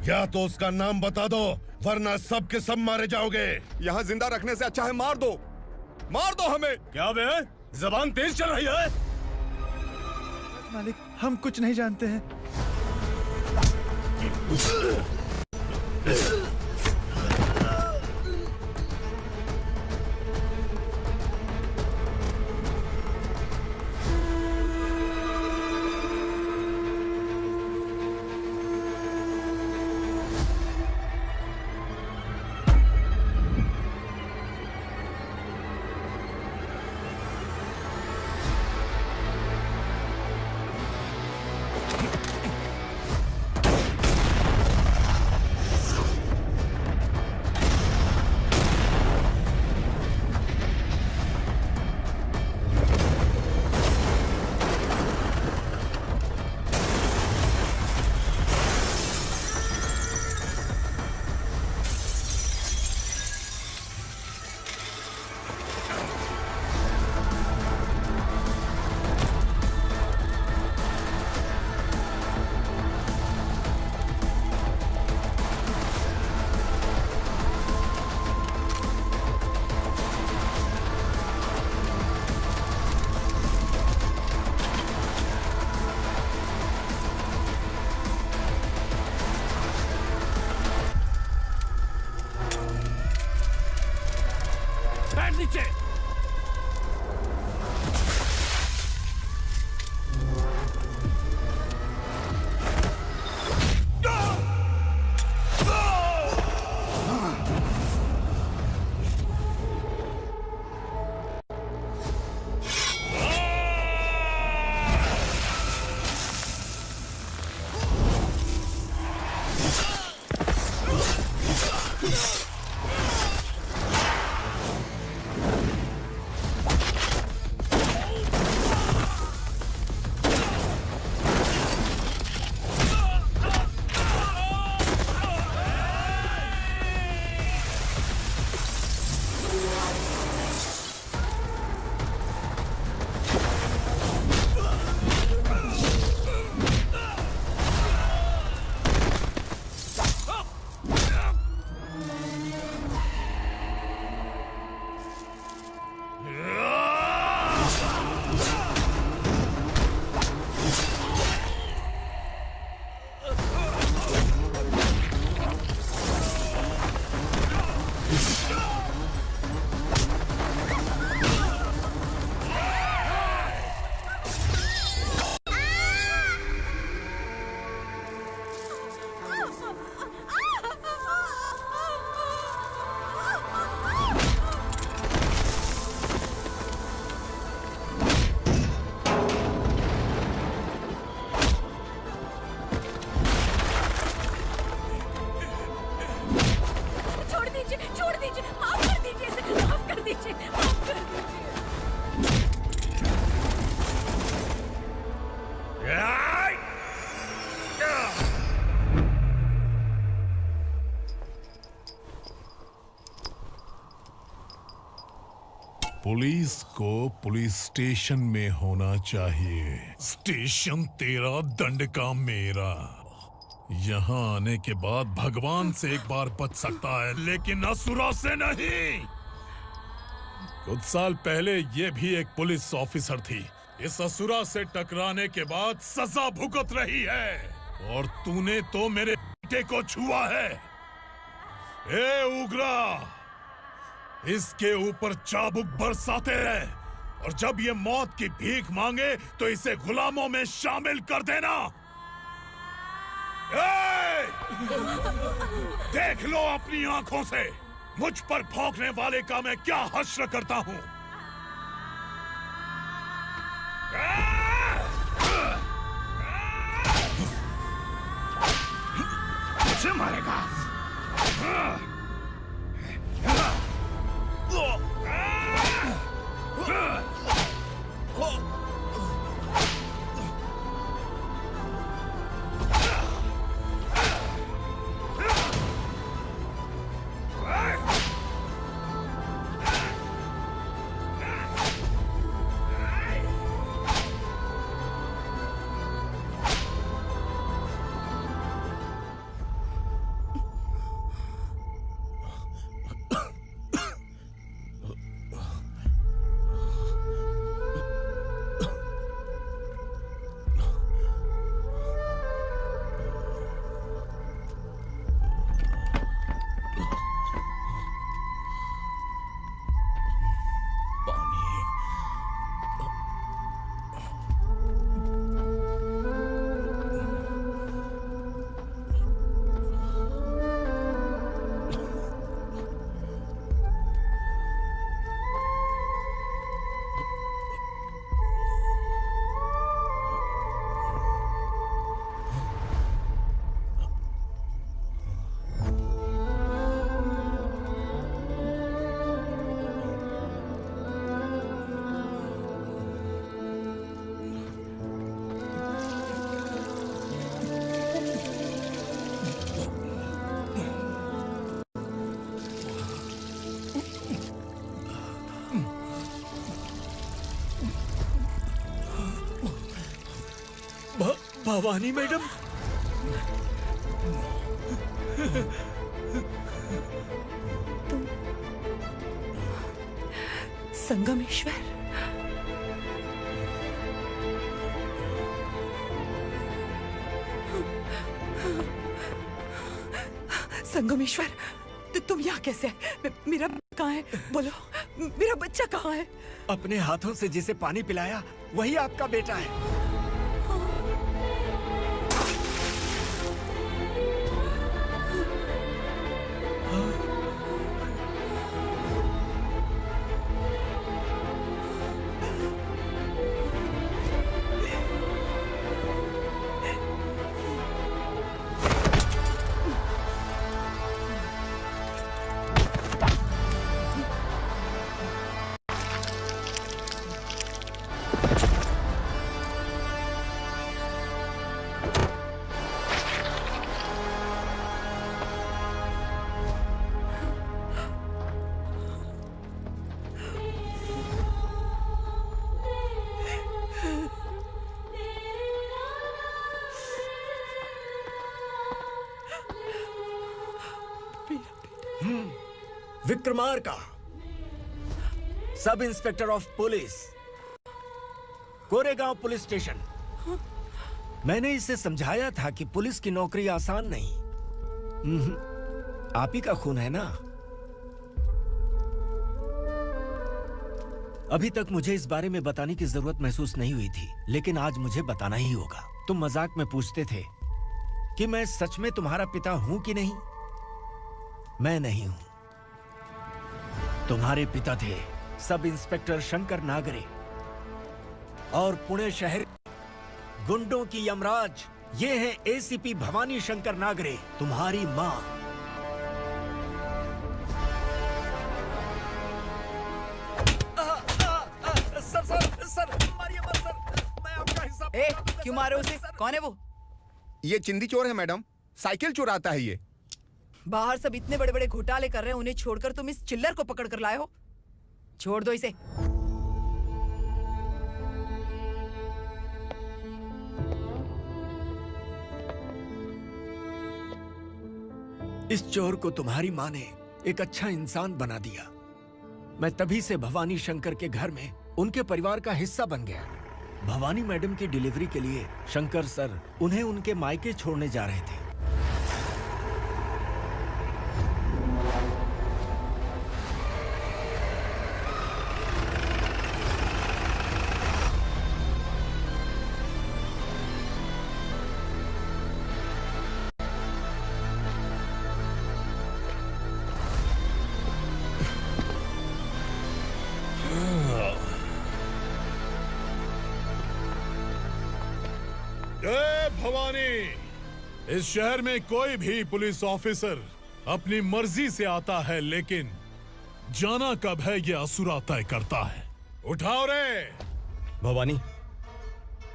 या तो उसका नाम बता दो, वरना सब के सब मारे जाओगे। यहाँ जिंदा रखने से अच्छा है मार दो हमें। क्या बे? जबान तेज चल रही है? मालिक, हम कुछ नहीं जानते हैं। पुलिस को पुलिस स्टेशन में होना चाहिए। स्टेशन तेरा, दंड का मेरा। यहाँ आने के बाद भगवान से एक बार बच सकता है, लेकिन असुरा से नहीं। कुछ साल पहले ये भी एक पुलिस ऑफिसर थी। इस असुरा से टकराने के बाद सजा भुगत रही है, और तूने तो मेरे बेटे को छुआ है। ए उग्रा, इसके ऊपर चाबुक बरसाते रहे, और जब ये मौत की भीख मांगे तो इसे गुलामों में शामिल कर देना। देख लो अपनी आंखों से मुझ पर भौंकने वाले का मैं क्या हश्र करता हूँ। मुझे मारेगा। भवानी मैडम, संगमेश्वर, संगमेश्वर, तुम यहाँ कैसे आए? मेरा कहाँ है? बोलो, मेरा बच्चा कहाँ है? अपने हाथों से जिसे पानी पिलाया वही आपका बेटा है। Vikramarka, sub inspector of police, Koregaon police station. मैंने इसे समझाया था कि पुलिस की नौकरी आसान नहीं। आप ही का खून है ना? अभी तक मुझे इस बारे में बताने की जरूरत महसूस नहीं हुई थी, लेकिन आज मुझे बताना ही होगा। तुम मजाक में पूछते थे कि मैं सच में तुम्हारा पिता हूं कि नहीं। मैं नहीं हूं। तुम्हारे पिता थे सब इंस्पेक्टर शंकर नागरे, और पुणे शहर गुंडों की यमराज ये है एसीपी भवानी शंकर नागरे, तुम्हारी मां। सर, मारिए मत सर, मैं आपका हिस्सा। क्यों मारे उसे? कौन है वो? ये चिंदी चोर है मैडम, साइकिल चुराता है ये। बाहर सब इतने बड़े बड़े घोटाले कर रहे हैं, उन्हें छोड़कर तुम इस चिल्लर को पकड़ कर लाए हो। छोड़ दो इसे। इस चोर को तुम्हारी मां ने एक अच्छा इंसान बना दिया। मैं तभी से भवानी शंकर के घर में उनके परिवार का हिस्सा बन गया। भवानी मैडम की डिलीवरी के लिए शंकर सर उन्हें उनके मायके छोड़ने जा रहे थे। भवानी, इस शहर में कोई भी पुलिस ऑफिसर अपनी मर्जी से आता है, लेकिन जाना कब है ये असुरा तय करता है। उठाओ रे। भवानी,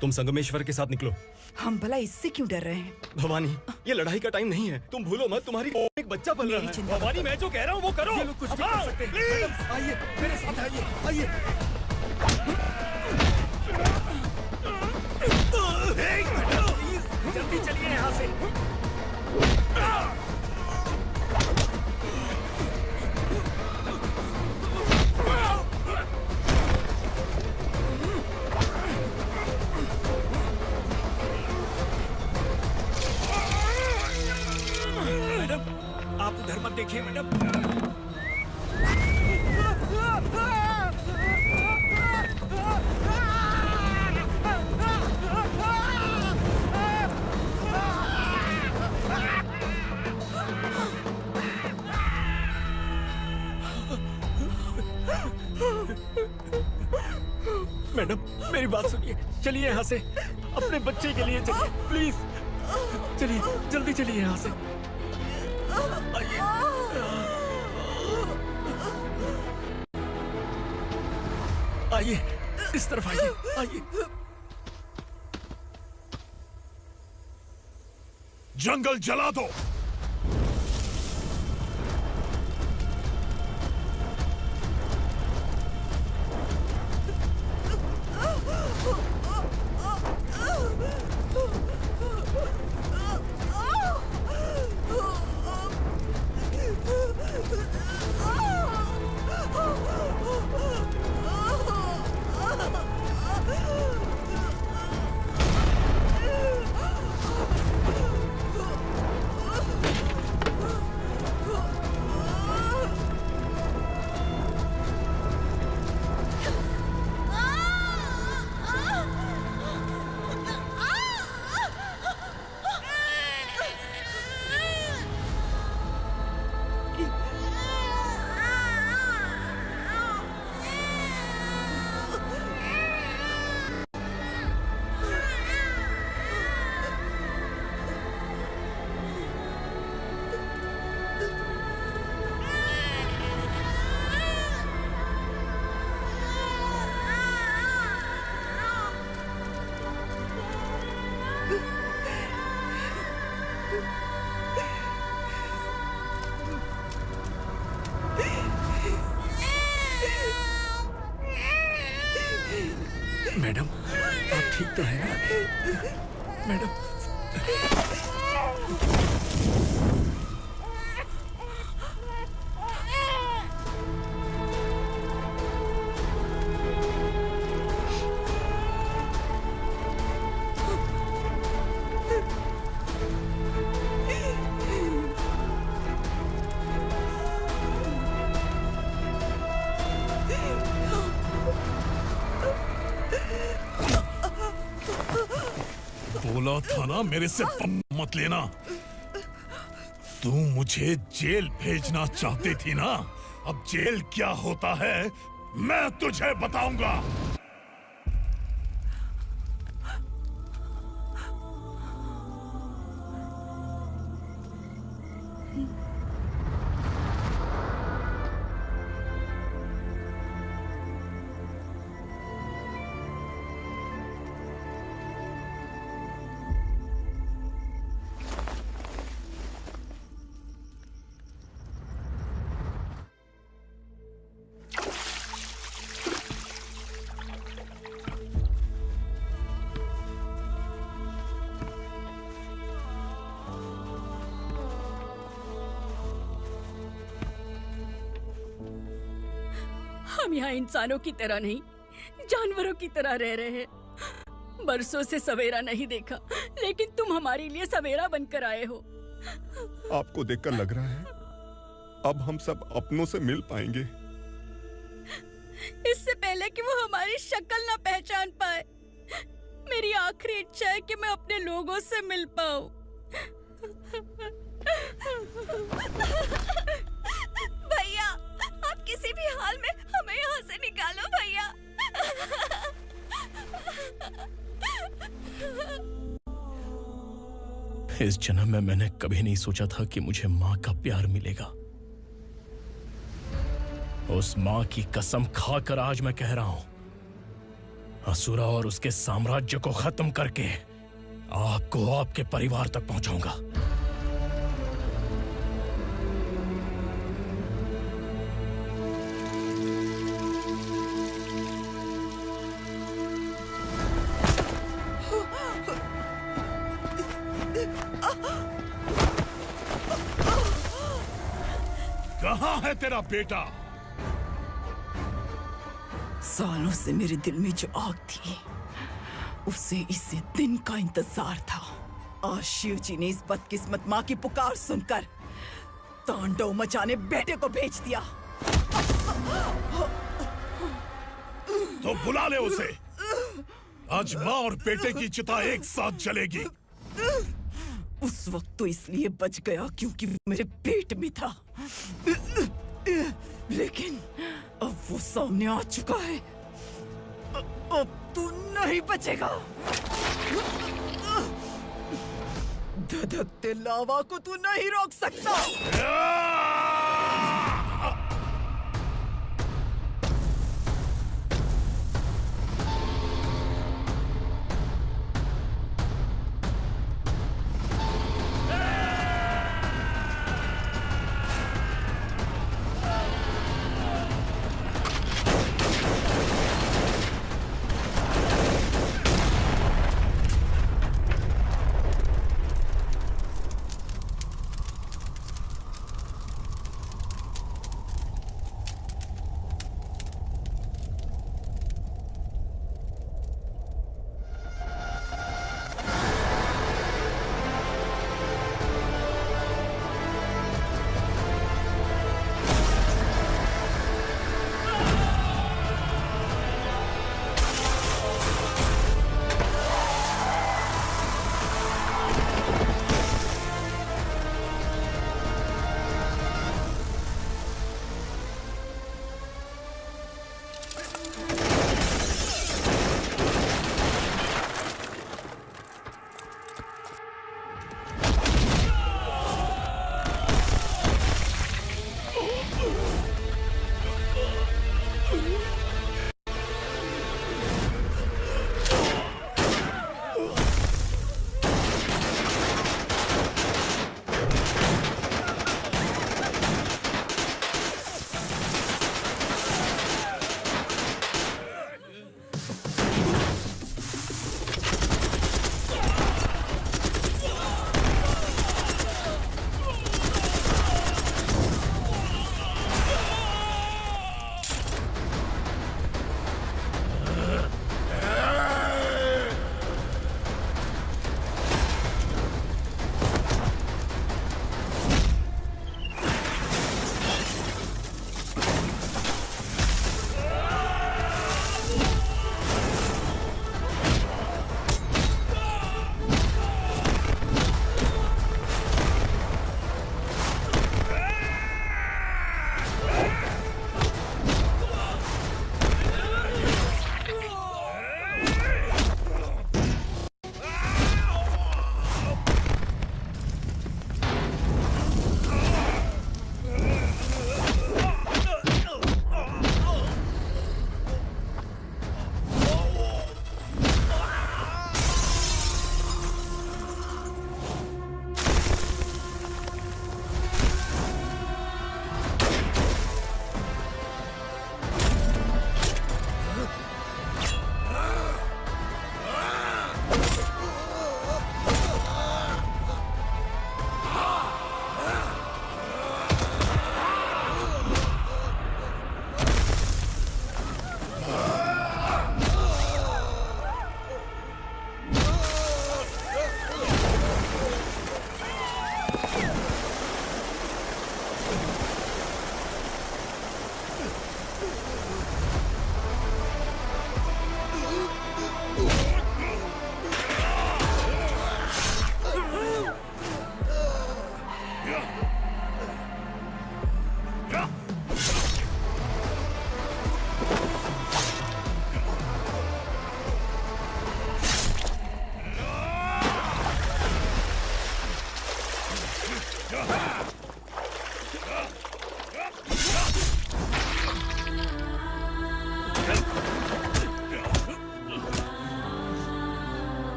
तुम संगमेश्वर के साथ निकलो। हम भला इससे क्यों डर रहे हैं? भवानी, ये लड़ाई का टाइम नहीं है। तुम भूलो मत, तुम्हारी एक बच्चा पल रहा है। भवानी, मैं जो कह रहा हूँ वो करो। ये लोग कुछ भी कर सकते हैं। मैडम, आइए मेरे साथ आइए, आइए। जल्दी चलिए यहाँ से। मैडम, आप उधर मत देखिए मैडम। मैडम, मेरी बात सुनिए, चलिए यहाँ से। अपने बच्चे के लिए चलिए, प्लीज। चलिए, जल्दी चलिए यहाँ से। आइए। आइए, इस तरफ आइए, आइए। जंगल जला दो। मैडम, आप ठीक तो हैं? मैडम, बोला था ना मेरे से मत लेना। तू मुझे जेल भेजना चाहती थी ना, अब जेल क्या होता है मैं तुझे बताऊंगा। हम यहाँ इंसानों की तरह नहीं, जानवरों की तरह रह रहे हैं। बरसों से सवेरा नहीं देखा, लेकिन तुम हमारे लिए सवेरा बनकर आए हो। आपको देखकर लग रहा है अब हम सब अपनों से मिल पाएंगे। इससे पहले कि वो हमारी शक्ल ना पहचान पाए, मेरी आखिरी इच्छा है कि मैं अपने लोगों से मिल पाऊं। भैया, आप किसी भी हाल में हमें यहाँ से निकालो भैया। इस जन्म में मैंने कभी नहीं सोचा था कि मुझे माँ का प्यार मिलेगा। उस माँ की कसम खाकर आज मैं कह रहा हूं, असुरा और उसके साम्राज्य को खत्म करके आपको आपके परिवार तक पहुंचाऊंगा। कहाँ है तेरा बेटा? सालों से मेरे दिल में जो आग थी, उसे इसी दिन का इंतजार था। आज शिव जी ने इस बदकिस्मत माँ की पुकार सुनकर तांडव मचाने बेटे को भेज दिया। तो बुला ले उसे। आज माँ और बेटे की चिता एक साथ जलेगी। उस वक्त तो इसलिए बच गया क्योंकि वो मेरे पेट में था, लेकिन अब वो सामने आ चुका है। अब तू नहीं बचेगा। धधकते लावा को तू नहीं रोक सकता।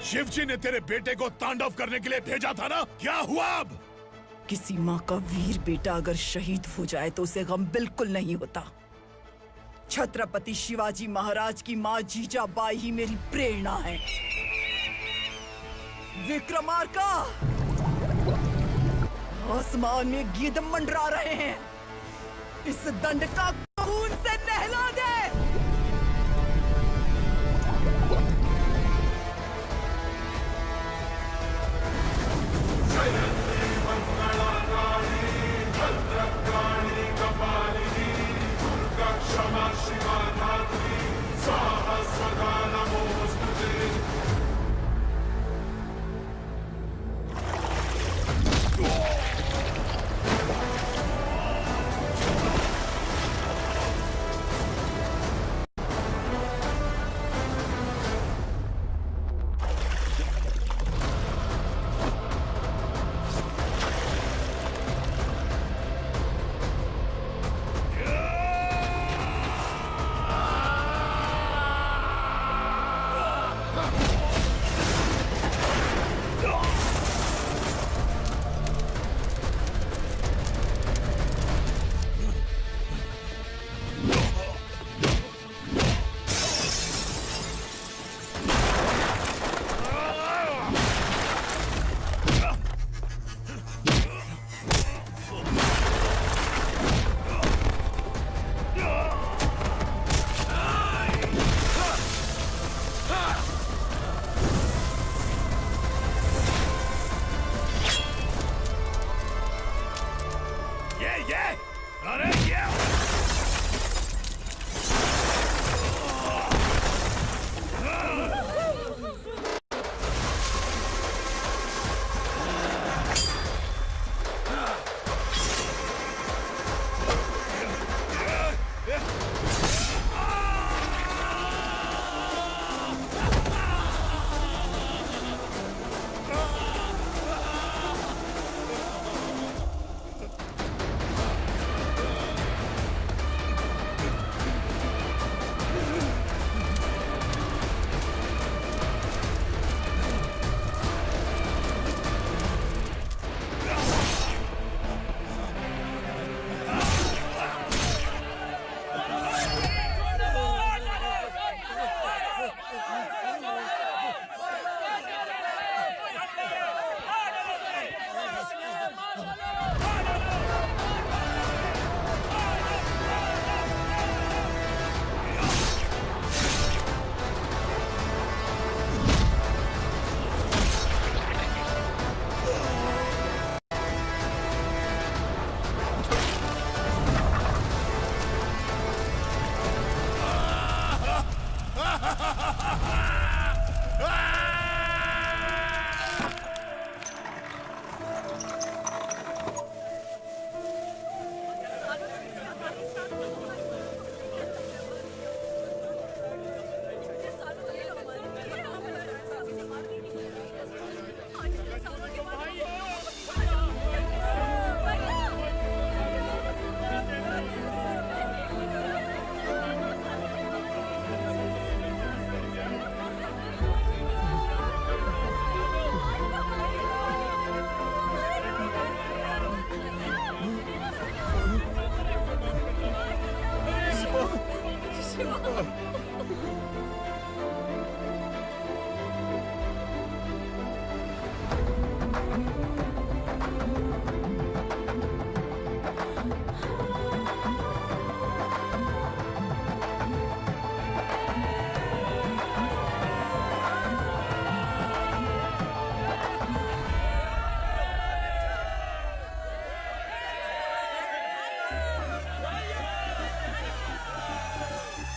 शिवजी ने तेरे बेटे को तांडव करने के लिए भेजा था ना, क्या हुआ अब? किसी माँ का वीर बेटा अगर शहीद हो जाए तो उसे गम बिल्कुल नहीं होता। छत्रपति शिवाजी महाराज की माँ जीजाबाई ही मेरी प्रेरणा है। विक्रमार्का, आसमान में गीत मंडरा रहे हैं, इस दंड का खून से नहला दे। अरे